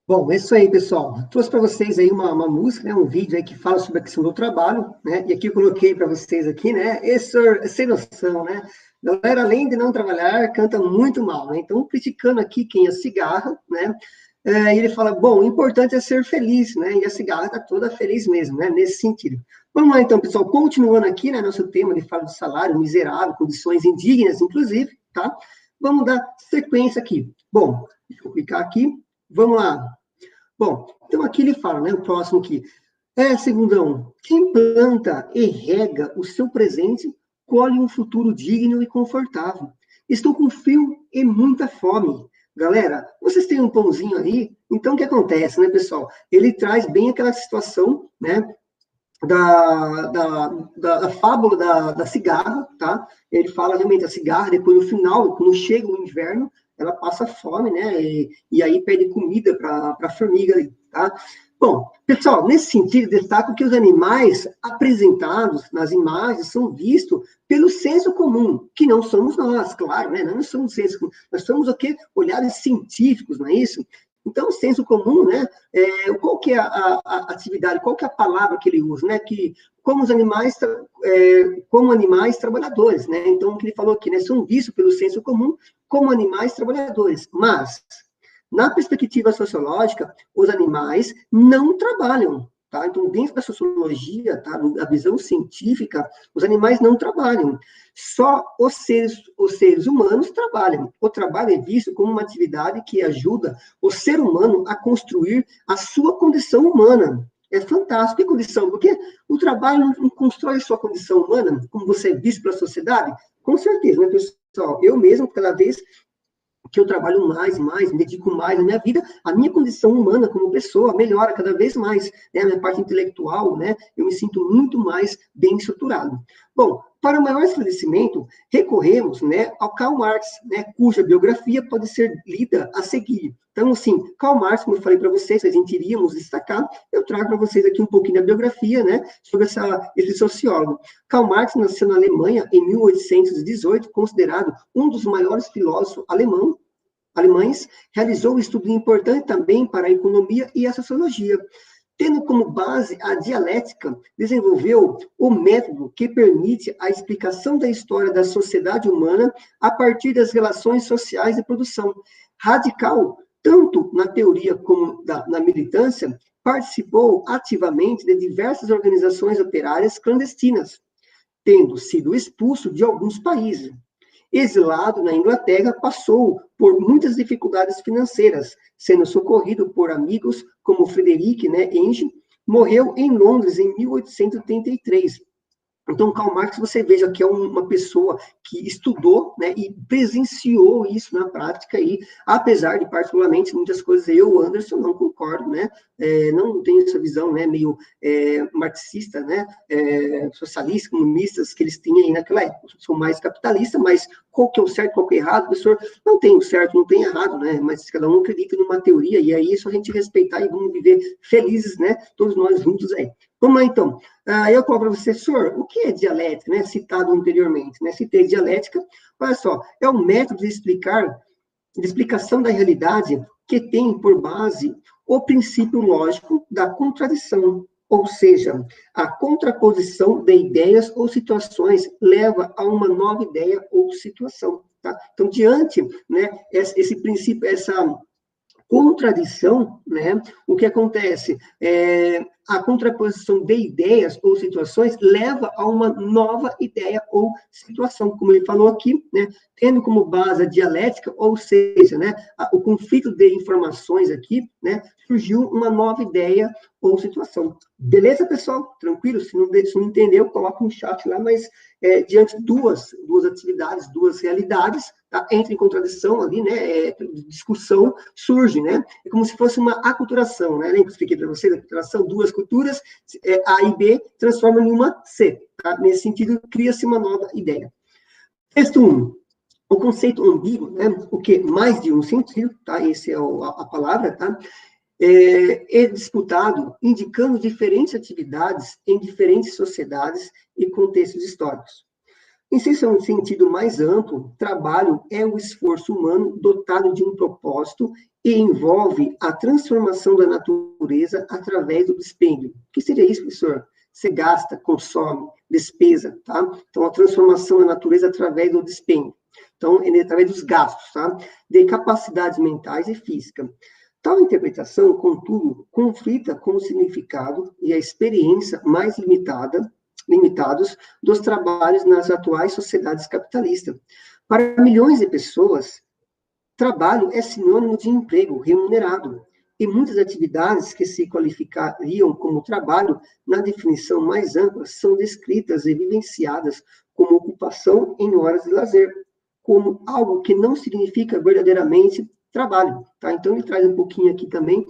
Bom, é isso aí, pessoal. Trouxe para vocês aí uma música, né, um vídeo aí que fala sobre a questão do trabalho, né? E aqui eu coloquei para vocês aqui, né? Esse é sem noção, né? A galera, além de não trabalhar, canta muito mal, né? Então, criticando aqui quem é cigarra, né? E ele fala, bom, o importante é ser feliz, né? E a cigarra está toda feliz mesmo, né? Nesse sentido. Vamos lá, então, pessoal. Continuando aqui, né? Nosso tema de fala de salário miserável, condições indignas, inclusive, tá? Vamos dar sequência aqui. Bom, deixa eu clicar aqui. Vamos lá. Bom, então aqui ele fala, né, o próximo aqui. Segundão, quem planta e rega o seu presente, colhe um futuro digno e confortável. Estou com frio e muita fome. Galera, vocês têm um pãozinho aí? Então, o que acontece, né, pessoal? Ele traz bem aquela situação, né, da fábula da cigarra, tá? Ele fala realmente a cigarra, depois no final, quando chega o inverno, ela passa fome, né? E aí pede comida para a formiga, tá? Bom, pessoal, nesse sentido, destaco que os animais apresentados nas imagens são vistos pelo senso comum, que não somos nós, claro, né? Nós não somos senso comum, nós somos o quê? Olhares científicos, não é isso? Então, o senso comum, né? Qual que é a atividade, qual que é a palavra que ele usa, né? Que como os animais, como animais trabalhadores, né? Então, o que ele falou aqui, né? São vistos pelo senso comum como animais trabalhadores, mas na perspectiva sociológica, os animais não trabalham, tá? Então, dentro da sociologia, tá? Da visão científica, os animais não trabalham. Só os seres humanos trabalham. O trabalho é visto como uma atividade que ajuda o ser humano a construir a sua condição humana. É fantástico. Que condição? Porque o trabalho não constrói a sua condição humana, como você é visto pela sociedade? Com certeza, né, pessoal? Eu mesmo, cada vez que eu trabalho mais, me dedico mais na minha vida, a minha condição humana como pessoa melhora cada vez mais, né? A minha parte intelectual, né? Eu me sinto muito mais bem estruturado. Bom, para maior esclarecimento, recorremos, né, ao Karl Marx, né, cuja biografia pode ser lida a seguir. Então, assim, Karl Marx, como eu falei para vocês, a gente iríamos destacar, eu trago para vocês aqui um pouquinho da biografia, né, sobre esse sociólogo. Karl Marx nasceu na Alemanha em 1818, considerado um dos maiores filósofos alemães, realizou um estudo importante também para a economia e a sociologia. Tendo como base a dialética, desenvolveu o método que permite a explicação da história da sociedade humana a partir das relações sociais de produção. Radical, tanto na teoria como na militância, participou ativamente de diversas organizações operárias clandestinas, tendo sido expulso de alguns países. Exilado na Inglaterra, passou por muitas dificuldades financeiras, sendo socorrido por amigos como Frederic, né, Engel, morreu em Londres em 1883. Então, Karl Marx, você veja que é uma pessoa que estudou, né, e presenciou isso na prática, e apesar de, particularmente, muitas coisas eu, Anderson, não concordo, né, não tenho essa visão, né, meio marxista, né, socialista, comunistas, que eles tinham aí naquela época. Eu sou mais capitalista, mas qual que é o certo, qual que é o errado, professor? Não tem o certo, não tem errado, né, mas cada um acredita numa teoria, e aí é só a gente respeitar e vamos viver felizes, né, todos nós juntos aí. Vamos lá, então. Eu coloco para você, senhor, o que é dialética, né? Citado anteriormente, né? Citei dialética. Olha só, é um método de explicação da realidade que tem por base o princípio lógico da contradição, ou seja, a contraposição de ideias ou situações leva a uma nova ideia ou situação, tá? Então, diante, né, esse princípio, essa contradição, né, o que acontece? A contraposição de ideias ou situações leva a uma nova ideia ou situação, como ele falou aqui, né, tendo como base a dialética, ou seja, né, o conflito de informações aqui, né, surgiu uma nova ideia ou situação. Beleza, pessoal? Tranquilo? Se não entendeu, coloca um chat lá, mas diante de duas atividades, duas realidades, tá? Entra em contradição ali, né? Discussão surge, né? É como se fosse uma aculturação, né? Lembra que eu expliquei para vocês a aculturação? Duas culturas, A e B, transformam em uma C, tá? Nesse sentido, cria-se uma nova ideia. Texto 1. O conceito ambíguo, né? O que? Mais de um sentido, tá? Essa é a palavra, tá? É disputado indicando diferentes atividades em diferentes sociedades e contextos históricos. Em seu sentido mais amplo, trabalho é o esforço humano dotado de um propósito e envolve a transformação da natureza através do dispêndio. O que seria isso, professor? Você gasta, consome, despesa, tá? Então, a transformação da natureza através do dispêndio. Então, através dos gastos, tá? De capacidades mentais e físicas. Tal interpretação, contudo, conflita com o significado e a experiência mais limitados dos trabalhos nas atuais sociedades capitalistas. Para milhões de pessoas, trabalho é sinônimo de emprego remunerado, e muitas atividades que se qualificariam como trabalho, na definição mais ampla, são descritas e vivenciadas como ocupação em horas de lazer, como algo que não significa verdadeiramente trabalho, tá? Então, ele traz um pouquinho aqui também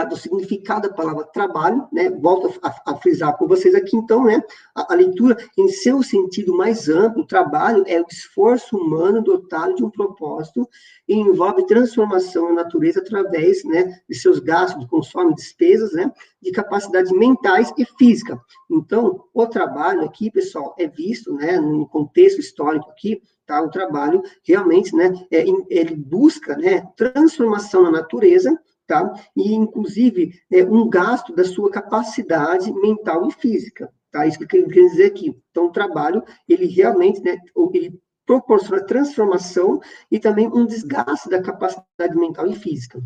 do significado da palavra trabalho, né? Volto a frisar com vocês aqui, então, né? A leitura, em seu sentido mais amplo, trabalho é o esforço humano dotado de um propósito e envolve transformação na natureza através, né, de seus gastos, de consumo, despesas, né, de capacidades mentais e física. Então, o trabalho aqui, pessoal, é visto, né, no contexto histórico aqui, tá? O trabalho realmente, né, ele busca, né, transformação na natureza, tá? E, inclusive, um gasto da sua capacidade mental e física, tá? Isso que eu quero dizer aqui. Então, o trabalho, ele realmente, né, ele proporciona transformação e também um desgaste da capacidade mental e física.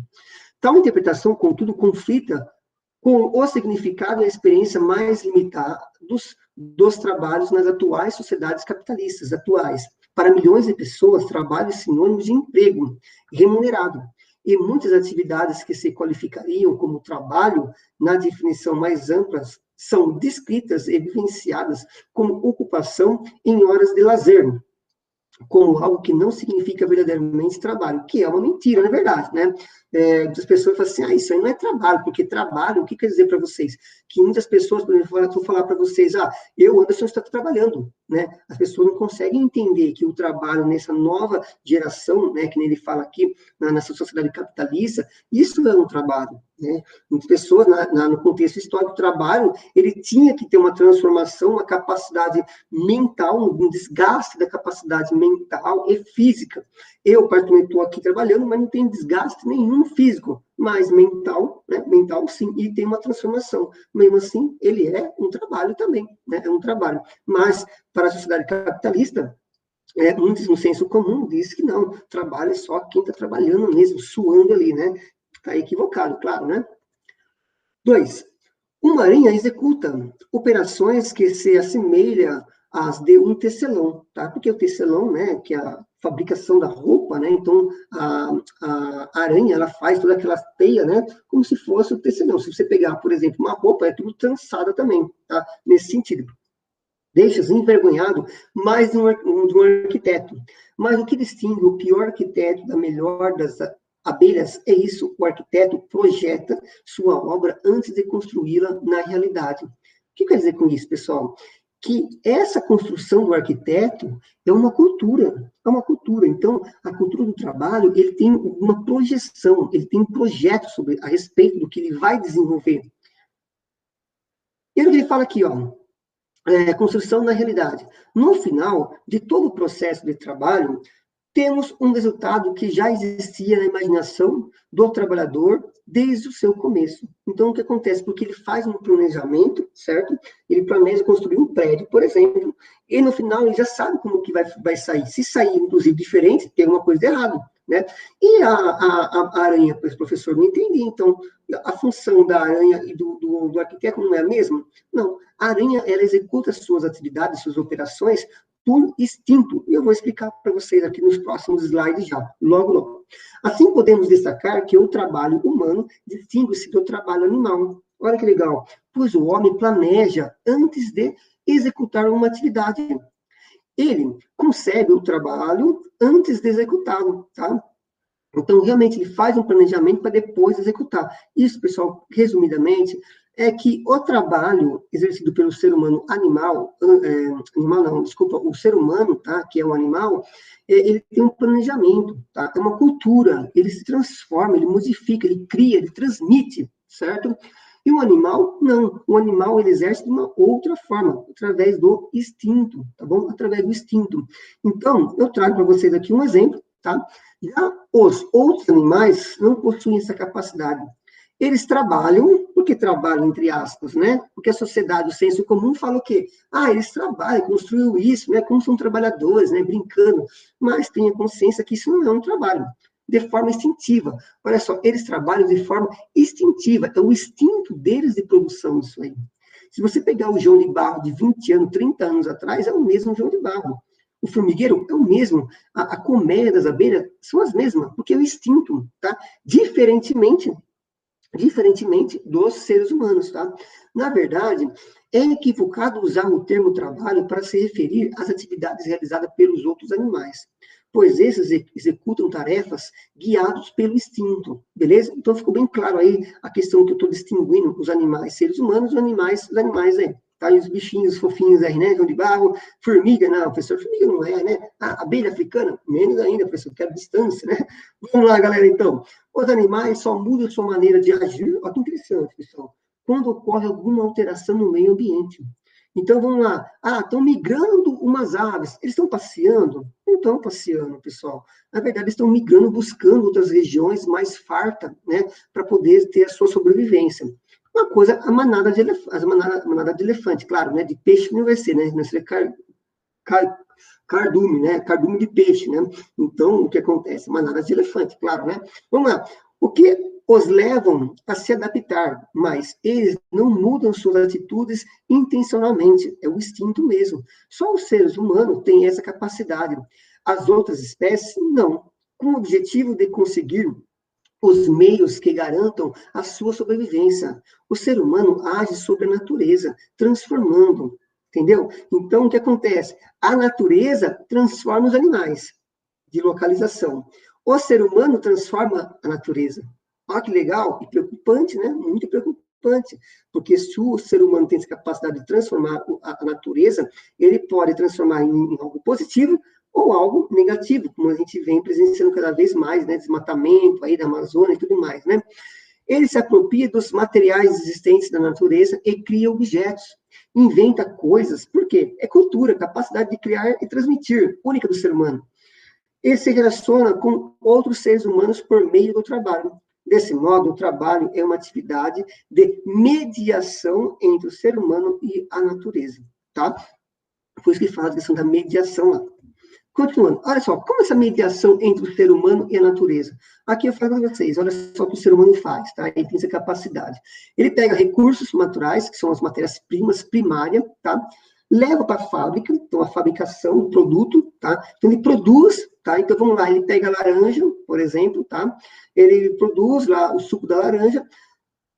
Tal interpretação, contudo, conflita com o significado e a experiência mais limitada dos trabalhos nas atuais sociedades capitalistas atuais. Para milhões de pessoas, trabalho é sinônimo de emprego remunerado. E muitas atividades que se qualificariam como trabalho, na definição mais ampla, são descritas e vivenciadas como ocupação em horas de lazer, como algo que não significa verdadeiramente trabalho, que é uma mentira, na verdade, né? As pessoas falam assim, isso aí não é trabalho, porque trabalho, o que quer dizer para vocês? Que muitas pessoas, por exemplo, eu vou falar para vocês, eu, Anderson, estou trabalhando, né? As pessoas não conseguem entender que o trabalho nessa nova geração, né, que ele fala aqui, nessa sociedade capitalista, isso é um trabalho, né? Muitas pessoas, no contexto histórico do trabalho, ele tinha que ter uma transformação, uma capacidade mental, um desgaste da capacidade mental e física. Eu, particularmente, estou aqui trabalhando, mas não tem desgaste nenhum físico, mas mental, né? Mental, sim, e tem uma transformação. Mesmo assim, ele é um trabalho também, né? É um trabalho. Mas, para a sociedade capitalista, muitos no senso comum diz que não, trabalho é só quem está trabalhando mesmo, suando ali, né? Está equivocado, claro, né? 2. Uma aranha executa operações que se assemelham às de um tecelão, tá? Porque o tecelão, né, que é a fabricação da roupa, né? Então, a aranha, ela faz toda aquela teia, né? Como se fosse o tecelão. Se você pegar, por exemplo, uma roupa, é tudo trançada também, tá? Nesse sentido. Deixas envergonhado mais de um arquiteto. Mas o que distingue o pior arquiteto da melhor das abelhas é isso: o arquiteto projeta sua obra antes de construí-la na realidade. O que quer dizer com isso, pessoal? Que essa construção do arquiteto é uma cultura, é uma cultura. Então, a cultura do trabalho, ele tem uma projeção, ele tem um projeto a respeito do que ele vai desenvolver. E ele fala aqui, ó, construção na realidade. No final de todo o processo de trabalho, temos um resultado que já existia na imaginação do trabalhador desde o seu começo. Então, o que acontece? Porque ele faz um planejamento, certo? Ele planeja construir um prédio, por exemplo, e no final ele já sabe como que vai sair. Se sair, inclusive, diferente, tem uma coisa de errado, né? E a aranha, professor, não entendi. Então, a função da aranha e do arquiteto não é a mesma? Não. A aranha, ela executa suas atividades, suas operações, por instinto. E eu vou explicar para vocês aqui nos próximos slides já, logo, logo. Assim, podemos destacar que o trabalho humano distingue-se do trabalho animal. Olha que legal. Pois o homem planeja antes de executar uma atividade. Ele concebe o trabalho antes de executá-lo, tá? Então, realmente, ele faz um planejamento para depois executar. Isso, pessoal, resumidamente, é que o trabalho exercido pelo ser humano o ser humano, tá, que é um animal, ele tem um planejamento, tá, é uma cultura, ele se transforma, ele modifica, ele cria, ele transmite, certo? E o animal, não. O animal, ele exerce de uma outra forma, através do instinto, tá bom? Através do instinto. Então, eu trago para vocês aqui um exemplo, tá? Já os outros animais não possuem essa capacidade. Eles trabalham, porque trabalham, entre aspas, né? Porque a sociedade, o senso comum fala o quê? Ah, eles trabalham, construiu isso, né? Como são trabalhadores, né? Brincando. Mas tenha consciência que isso não é um trabalho, de forma instintiva. Olha só, eles trabalham de forma instintiva, é o instinto deles de produção isso aí. Se você pegar o João de Barro de 20 anos, 30 anos atrás, é o mesmo João de Barro. O formigueiro é o mesmo, a colmeia das abelhas são as mesmas, porque é o instinto, tá? Diferentemente dos seres humanos, tá? Na verdade, é equivocado usar o termo trabalho para se referir às atividades realizadas pelos outros animais, pois esses executam tarefas guiados pelo instinto, beleza? Então, ficou bem claro aí a questão que eu estou distinguindo os animais seres humanos e os animais aí. Tá, e os bichinhos fofinhos aí, né? João de Barro, formiga, não, professor, formiga não é, né? A abelha africana, menos ainda, professor, quero distância, né? Vamos lá, galera, então. Os animais só mudam sua maneira de agir, olha que interessante, pessoal, quando ocorre alguma alteração no meio ambiente. Então, vamos lá. Ah, estão migrando umas aves. Eles estão passeando? Não estão passeando, pessoal. Na verdade, eles estão migrando, buscando outras regiões mais fartas, né, para poder ter a sua sobrevivência. Uma coisa, a manada de elefante, claro, né, de peixe não vai ser, né, não seria cardume, né, cardume de peixe, né. Então, o que acontece? Manada de elefante, claro, né. Vamos lá. O que os levam a se adaptar, mas eles não mudam suas atitudes intencionalmente, é o instinto mesmo. Só os seres humanos têm essa capacidade. As outras espécies, não. Com o objetivo de conseguir os meios que garantam a sua sobrevivência. O ser humano age sobre a natureza, transformando, entendeu? Então, o que acontece? A natureza transforma os animais de localização. O ser humano transforma a natureza. Olha que legal e preocupante, né? Muito preocupante. Porque se o ser humano tem essa capacidade de transformar a natureza, ele pode transformar em algo positivo ou algo negativo, como a gente vem presenciando cada vez mais, né? Desmatamento aí da Amazônia e tudo mais, né? Ele se apropria dos materiais existentes da natureza e cria objetos, inventa coisas. Por quê? É cultura, capacidade de criar e transmitir, única do ser humano. Ele se relaciona com outros seres humanos por meio do trabalho. Desse modo, o trabalho é uma atividade de mediação entre o ser humano e a natureza, tá? Por isso que fala a questão da mediação lá. Continuando, olha só, como essa mediação entre o ser humano e a natureza? Aqui eu falo para vocês, olha só o que o ser humano faz, tá? Ele tem essa capacidade. Ele pega recursos naturais, que são as matérias-primas primárias, tá? Leva para a fábrica, então a fabricação, o produto, tá? Então ele produz, tá? Então vamos lá, ele pega a laranja, por exemplo, tá? Ele produz lá o suco da laranja,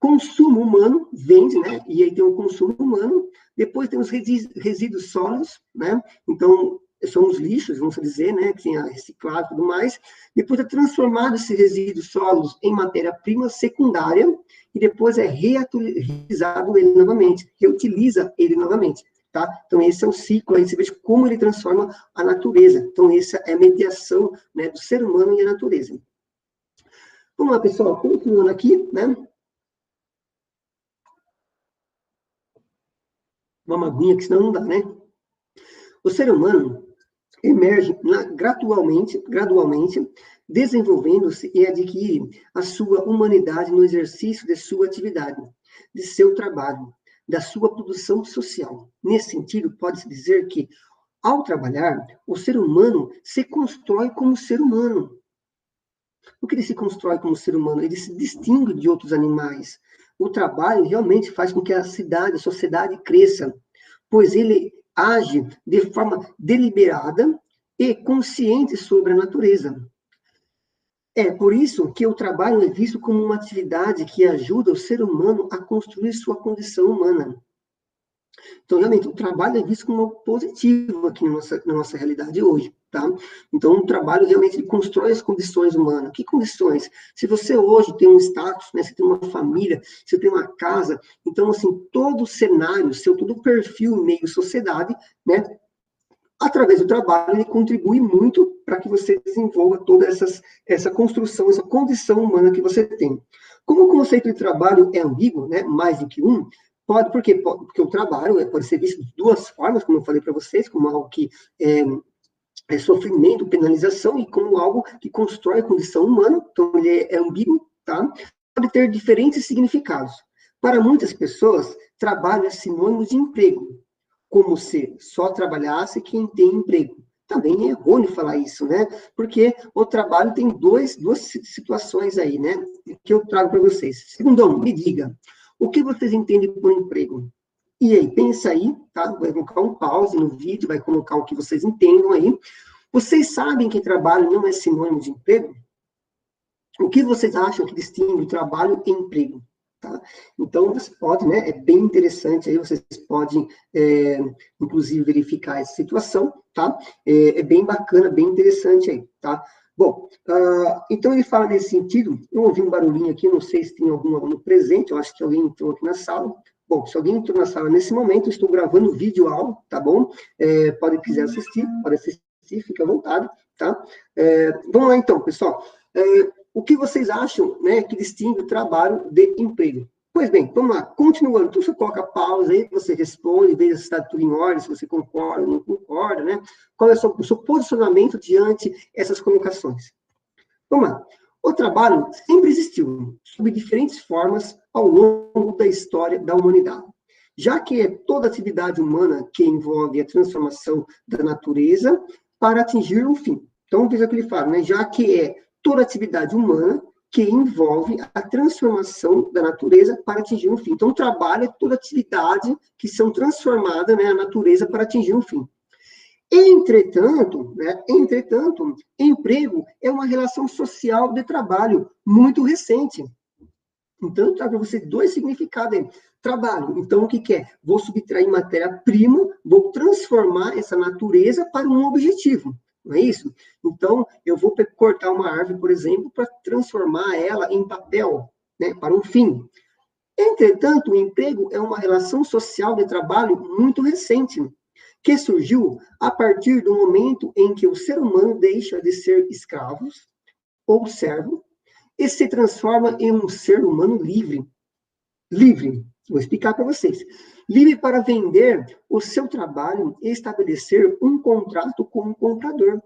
consumo humano, vende, né? E aí tem o consumo humano, depois tem os resíduos sólidos, né? Então, são os lixos, vamos dizer, né? Que tem a reciclagem e tudo mais. Depois é transformado esses resíduos sólidos em matéria-prima secundária e depois é reutilizado ele novamente, reutiliza ele novamente, tá? Então, esse é o ciclo, aí você vê como ele transforma a natureza. Então, essa é a mediação, né, do ser humano e a natureza. Vamos lá, pessoal, continuando aqui, né? Uma aguinha, que senão não dá, né? O ser humano emerge gradualmente, desenvolvendo-se e adquire a sua humanidade no exercício de sua atividade, de seu trabalho, da sua produção social. Nesse sentido, pode-se dizer que, ao trabalhar, o ser humano se constrói como ser humano. Por que ele se constrói como ser humano? Ele se distingue de outros animais. O trabalho realmente faz com que a sociedade cresça, pois ele age de forma deliberada e consciente sobre a natureza. É por isso que o trabalho é visto como uma atividade que ajuda o ser humano a construir sua condição humana. Então, realmente, o trabalho é visto como positivo aqui na nossa realidade hoje, tá? Então, o trabalho realmente ele constrói as condições humanas. Que condições? Se você hoje tem um status, né, você tem uma família, você tem uma casa, então, assim, todo o cenário, todo o perfil meio sociedade, né, através do trabalho, ele contribui muito para que você desenvolva toda essa construção, essa condição humana que você tem. Como o conceito de trabalho é ambíguo, né, mais do que um, porque o trabalho pode ser visto de duas formas, como eu falei para vocês, como algo que é sofrimento, penalização, e como algo que constrói a condição humana, então ele é ambíguo, tá? Pode ter diferentes significados. Para muitas pessoas, trabalho é sinônimo de emprego, como se só trabalhasse quem tem emprego. Também é errôneo falar isso, né? Porque o trabalho tem duas situações aí, né? Que eu trago para vocês. Segundão, me diga, o que vocês entendem por emprego? E aí, pensa aí, tá? Vai colocar um pause no vídeo, vai colocar o que vocês entendam aí. Vocês sabem que trabalho não é sinônimo de emprego? O que vocês acham que distingue trabalho e emprego? Tá? Então, você pode, né? É bem interessante aí, vocês podem, inclusive, verificar essa situação, tá? É bem bacana, bem interessante aí, tá? Bom, então ele fala nesse sentido, eu ouvi um barulhinho aqui, não sei se tem algum aluno presente, eu acho que alguém entrou aqui na sala. Bom, se alguém entrou na sala nesse momento, eu estou gravando vídeo aula, tá bom? Pode quiser assistir, pode assistir, fica à vontade, tá? Vamos lá então, pessoal. O que vocês acham, né, que distingue o trabalho de emprego? Pois bem, vamos lá, continuando. Então, você coloca pausa aí, você responde, veja se está tudo em ordem, se você concorda ou não concorda, né? Qual é o seu posicionamento diante essas colocações? Vamos lá. O trabalho sempre existiu, sob diferentes formas, ao longo da história da humanidade. Já que é toda atividade humana que envolve a transformação da natureza para atingir um fim. Então, veja o que ele fala, né? Já que é toda atividade humana que envolve a transformação da natureza para atingir um fim. Então, o trabalho é toda atividade que são transformadas, né, a natureza para atingir um fim. Entretanto, emprego é uma relação social de trabalho muito recente. Então, eu trago para você dois significados aí. Trabalho, então, o que é? Vou subtrair matéria-prima, vou transformar essa natureza para um objetivo, não é isso? Então, eu vou cortar uma árvore, por exemplo, para transformar ela em papel, né, para um fim. Entretanto, o emprego é uma relação social de trabalho muito recente, que surgiu a partir do momento em que o ser humano deixa de ser escravo ou servo e se transforma em um ser humano livre. Livre, vou explicar para vocês. Livre para vender o seu trabalho e estabelecer um contrato com um comprador,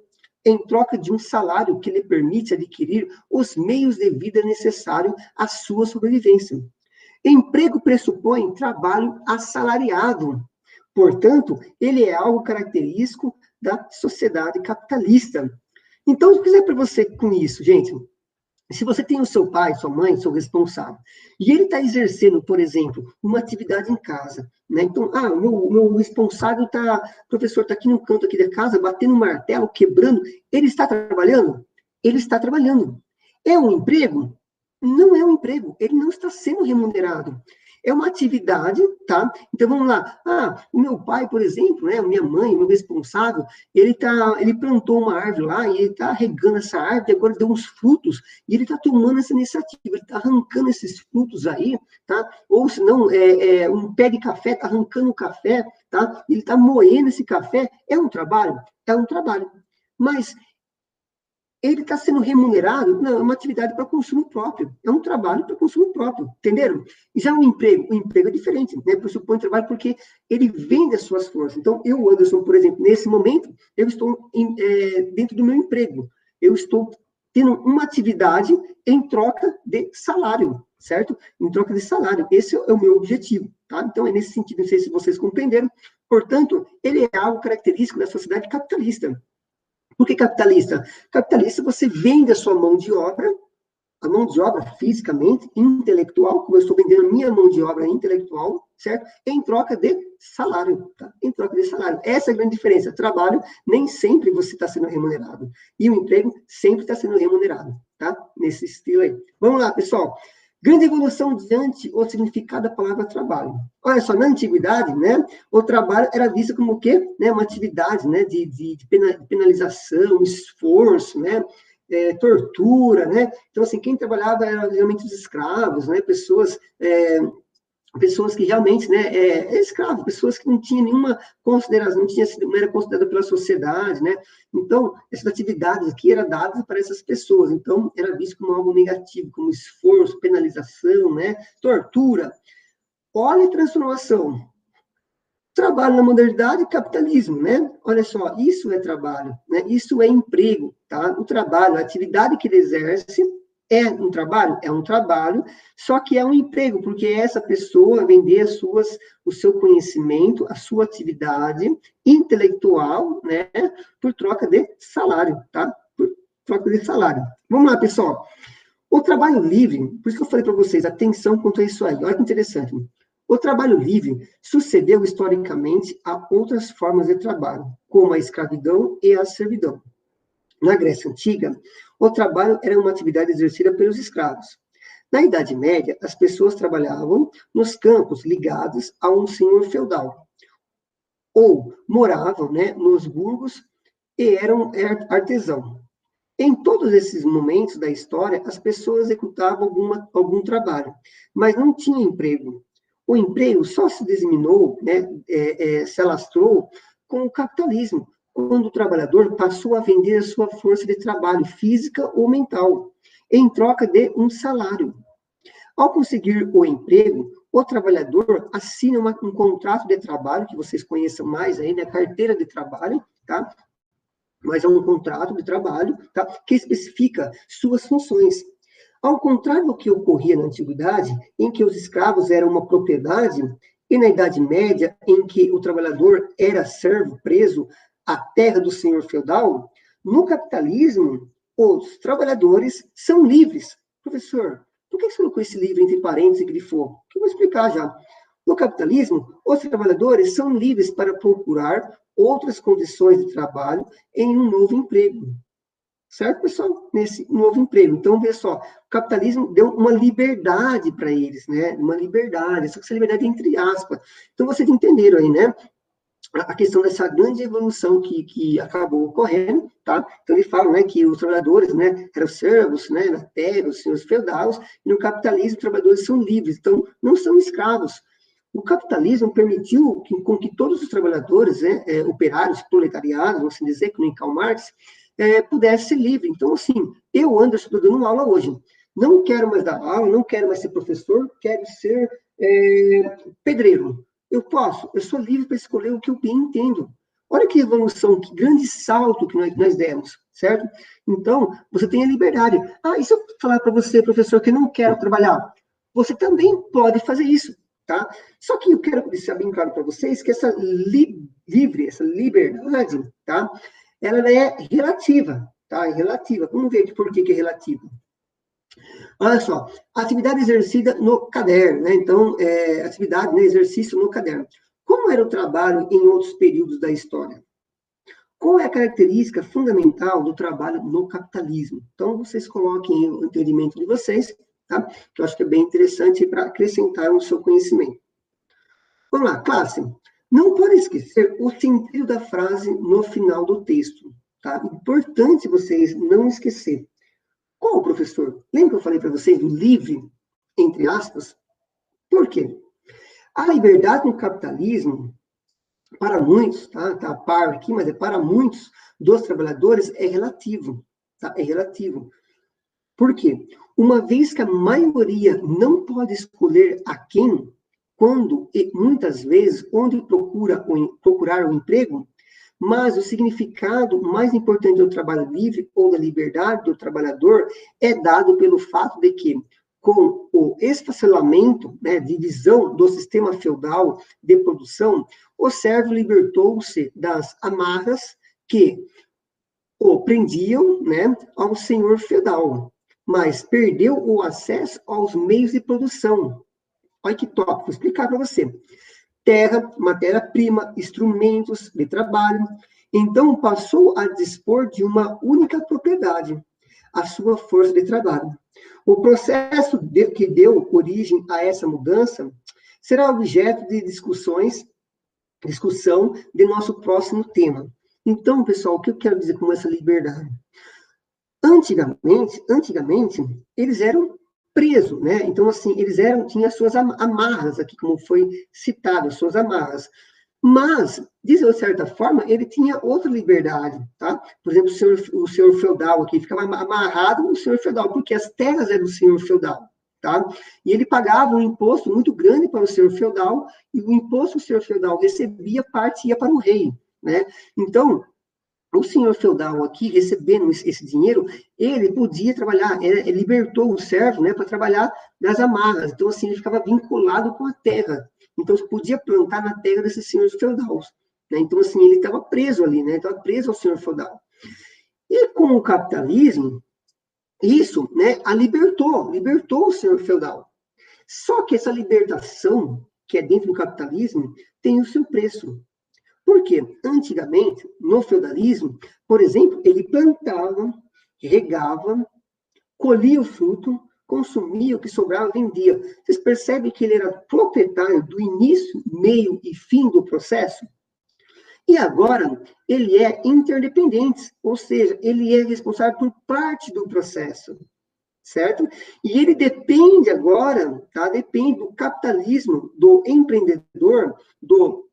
em troca de um salário que lhe permite adquirir os meios de vida necessários à sua sobrevivência. Emprego pressupõe trabalho assalariado. Portanto, ele é algo característico da sociedade capitalista. Então, o que eu quiser para você com isso, gente? Se você tem o seu pai, sua mãe, seu responsável, e ele está exercendo, por exemplo, uma atividade em casa, né? Então, o meu responsável está, o professor está aqui no canto aqui da casa, batendo um martelo, quebrando, ele está trabalhando? Ele está trabalhando. É um emprego? Não é um emprego, ele não está sendo remunerado. É uma atividade, tá? Então, vamos lá. O meu pai, por exemplo, né, minha mãe, meu responsável, ele plantou uma árvore lá e ele está regando essa árvore, agora deu uns frutos, e ele está tomando essa iniciativa, ele está arrancando esses frutos aí, tá? Ou se não, um pé de café, está arrancando o café, tá? Ele está moendo esse café, é um trabalho? É um trabalho. Mas ele está sendo remunerado? Não, é uma atividade para consumo próprio, é um trabalho para consumo próprio, entenderam? E já o emprego é diferente, né? Pressupõe trabalho porque ele vende as suas forças. Então, eu, Anderson, por exemplo, nesse momento, eu estou dentro do meu emprego, eu estou tendo uma atividade em troca de salário, certo? Em troca de salário, esse é o meu objetivo, tá? Então, é nesse sentido, não sei se vocês compreenderam, portanto, ele é algo característico da sociedade capitalista. Por que capitalista? Capitalista, você vende a sua mão de obra, a mão de obra fisicamente, intelectual, como eu estou vendendo a minha mão de obra intelectual, certo? Em troca de salário, tá? Em troca de salário. Essa é a grande diferença. Trabalho, nem sempre você está sendo remunerado. E o emprego sempre está sendo remunerado, tá? Nesse estilo aí. Vamos lá, pessoal. Grande evolução diante o significado da palavra trabalho. Olha só, na antiguidade, né, o trabalho era visto como o quê? Né, uma atividade, né, de penalização, esforço, né, tortura, né? Então, assim, quem trabalhava eram realmente os escravos, né, pessoas pessoas que realmente, né, escravo, pessoas que não tinham nenhuma consideração, não era considerada pela sociedade, né? Então, essas atividades aqui eram dadas para essas pessoas, então, era visto como algo negativo, como esforço, penalização, né, tortura. Olha a transformação. Trabalho na modernidade e capitalismo, né? Olha só, isso é trabalho, né? Isso é emprego, tá? O trabalho, a atividade que ele exerce é um trabalho? É um trabalho, só que é um emprego, porque essa pessoa vender o seu conhecimento, a sua atividade intelectual, né? Por troca de salário, tá? Por troca de salário. Vamos lá, pessoal. O trabalho livre, por isso que eu falei para vocês, atenção quanto a isso aí, olha que interessante. O trabalho livre sucedeu historicamente a outras formas de trabalho, como a escravidão e a servidão. Na Grécia Antiga, o trabalho era uma atividade exercida pelos escravos. Na Idade Média, as pessoas trabalhavam nos campos ligados a um senhor feudal, ou moravam, né, nos burgos e eram artesãos. Em todos esses momentos da história, as pessoas executavam algum trabalho, mas não tinha emprego. O emprego só se disseminou, né, se alastrou com o capitalismo, quando o trabalhador passou a vender a sua força de trabalho, física ou mental, em troca de um salário. Ao conseguir o emprego, o trabalhador assina um contrato de trabalho, que vocês conheçam mais aí, né, carteira de trabalho, tá? Mas é um contrato de trabalho, tá? Que especifica suas funções. Ao contrário do que ocorria na antiguidade, em que os escravos eram uma propriedade, e na Idade Média, em que o trabalhador era servo preso à terra do senhor feudal, no capitalismo, os trabalhadores são livres. Professor, por que você colocou esse livro entre parênteses e grifou? Eu vou explicar já. No capitalismo, os trabalhadores são livres para procurar outras condições de trabalho em um novo emprego. Certo, pessoal? Nesse novo emprego. Então, vê só, o capitalismo deu uma liberdade para eles, né? Uma liberdade, só que essa liberdade é entre aspas. Então, vocês entenderam aí, né? A questão dessa grande evolução que acabou ocorrendo, tá? Então, ele fala, né, que os trabalhadores, né, eram servos, né, na terra, os senhores feudais, e no capitalismo, os trabalhadores são livres, então, não são escravos. O capitalismo permitiu com que todos os trabalhadores, né, operários, proletariados, vamos assim dizer, que nem Karl Marx, pudesse ser livre. Então, assim, eu, Anderson, estou dando uma aula hoje. Não quero mais dar aula, não quero mais ser professor, quero ser pedreiro. Eu posso, eu sou livre para escolher o que eu bem entendo. Olha que evolução, que grande salto que nós demos, certo? Então, você tem a liberdade. Ah, e se eu falar para você, professor, que não quero trabalhar? Você também pode fazer isso, tá? Só que eu quero deixar bem claro para vocês que essa essa liberdade, tá? Ela é relativa, tá? É relativa. Vamos ver aqui por que é relativa. Olha só, atividade exercida no caderno, né? Então, atividade, né, exercício no caderno. Como era o trabalho em outros períodos da história? Qual é a característica fundamental do trabalho no capitalismo? Então, vocês coloquem o entendimento de vocês, tá? Que eu acho que é bem interessante para acrescentar no seu conhecimento. Vamos lá, classe. Não pode esquecer o sentido da frase no final do texto, tá? Importante vocês não esquecer. Qual, professor? Lembra que eu falei para vocês do livre, entre aspas? Por quê? A liberdade no capitalismo, para muitos, tá a par aqui, mas para muitos dos trabalhadores é relativo, tá? É relativo. Por quê? Uma vez que a maioria não pode escolher a quem, quando e muitas vezes onde procurar um emprego, mas o significado mais importante do trabalho livre ou da liberdade do trabalhador é dado pelo fato de que, com o esfacelamento, né, divisão do sistema feudal de produção, o servo libertou-se das amarras que o prendiam, né, ao senhor feudal, mas perdeu o acesso aos meios de produção. Olha que top, vou explicar para você. Terra, matéria-prima, instrumentos de trabalho. Então, passou a dispor de uma única propriedade, a sua força de trabalho. O processo que deu origem a essa mudança será objeto de discussão de nosso próximo tema. Então, pessoal, o que eu quero dizer com essa liberdade? Antigamente, eles eram preso, né? Então, assim, tinham as suas amarras aqui, como foi citado, as suas amarras. Mas, de certa forma, ele tinha outra liberdade, tá? Por exemplo, o senhor feudal aqui ficava amarrado no senhor feudal, porque as terras eram do senhor feudal, tá? E ele pagava um imposto muito grande para o senhor feudal, e o imposto que o senhor feudal recebia, parte ia para o rei, né? Então, o senhor feudal aqui, recebendo esse dinheiro, ele podia trabalhar, ele libertou o servo, né, para trabalhar nas amarras. Então, assim, ele ficava vinculado com a terra. Então, podia plantar na terra desses senhores feudais, né? Então, assim, ele estava preso ali, né? Estava preso ao senhor feudal. E com o capitalismo, isso, né, libertou o senhor feudal. Só que essa libertação, que é dentro do capitalismo, tem o seu preço. Por quê? Antigamente, no feudalismo, por exemplo, ele plantava, regava, colhia o fruto, consumia o que sobrava, vendia. Vocês percebem que ele era proprietário do início, meio e fim do processo? E agora, ele é interdependente, ou seja, ele é responsável por parte do processo, certo? E ele depende agora, tá? Depende do capitalismo, do empreendedor, do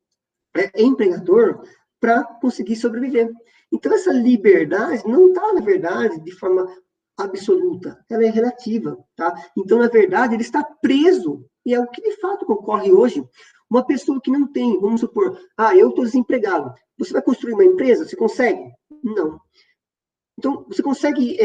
empregador, para conseguir sobreviver. Então, essa liberdade não está, na verdade, de forma absoluta, ela é relativa, tá? Então, na verdade, ele está preso, e é o que de fato ocorre hoje. Uma pessoa que não tem, vamos supor, eu estou desempregado, você vai construir uma empresa? Você consegue? Não. Então, você consegue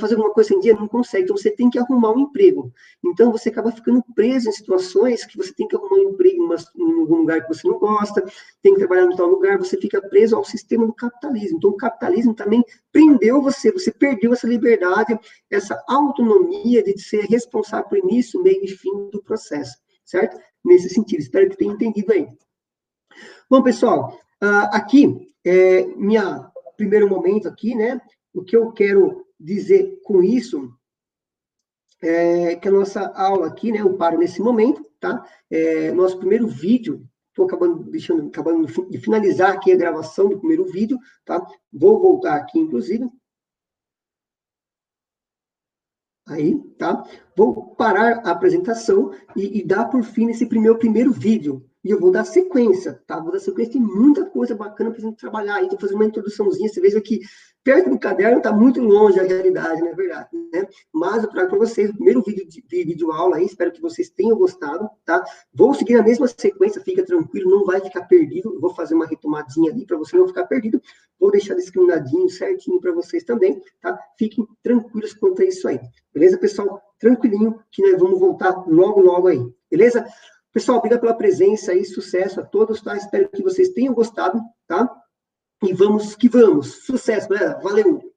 fazer alguma coisa em dia? Não consegue. Então, você tem que arrumar um emprego. Então, você acaba ficando preso em situações que você tem que arrumar um emprego em algum lugar que você não gosta, tem que trabalhar em tal lugar, você fica preso ao sistema do capitalismo. Então, o capitalismo também prendeu você, você perdeu essa liberdade, essa autonomia de ser responsável por início, meio e fim do processo, certo? Nesse sentido, espero que tenha entendido aí. Bom, pessoal, aqui, primeiro momento aqui, né? O que eu quero dizer com isso é que a nossa aula aqui, né, eu paro nesse momento, tá? Nosso primeiro vídeo, estou acabando de finalizar aqui a gravação do primeiro vídeo, tá? Vou voltar aqui, inclusive. Aí, tá? Vou parar a apresentação e dar por fim nesse primeiro vídeo. E eu vou dar sequência, tá? Vou dar sequência, tem muita coisa bacana para a gente trabalhar aí. Estou fazendo uma introduçãozinha, você veja que perto do caderno está muito longe da realidade, não é verdade, né? Mas eu trago para vocês o primeiro vídeo de vídeo aula aí, espero que vocês tenham gostado, tá? Vou seguir a mesma sequência, fica tranquilo, não vai ficar perdido. Vou fazer uma retomadinha ali para você não ficar perdido. Vou deixar discriminadinho, certinho para vocês também, tá? Fiquem tranquilos quanto a isso aí. Beleza, pessoal? Tranquilinho, que nós vamos voltar logo aí. Beleza? Pessoal, obrigado pela presença aí, sucesso a todos, tá? Espero que vocês tenham gostado, tá? E vamos que vamos. Sucesso, galera. Valeu!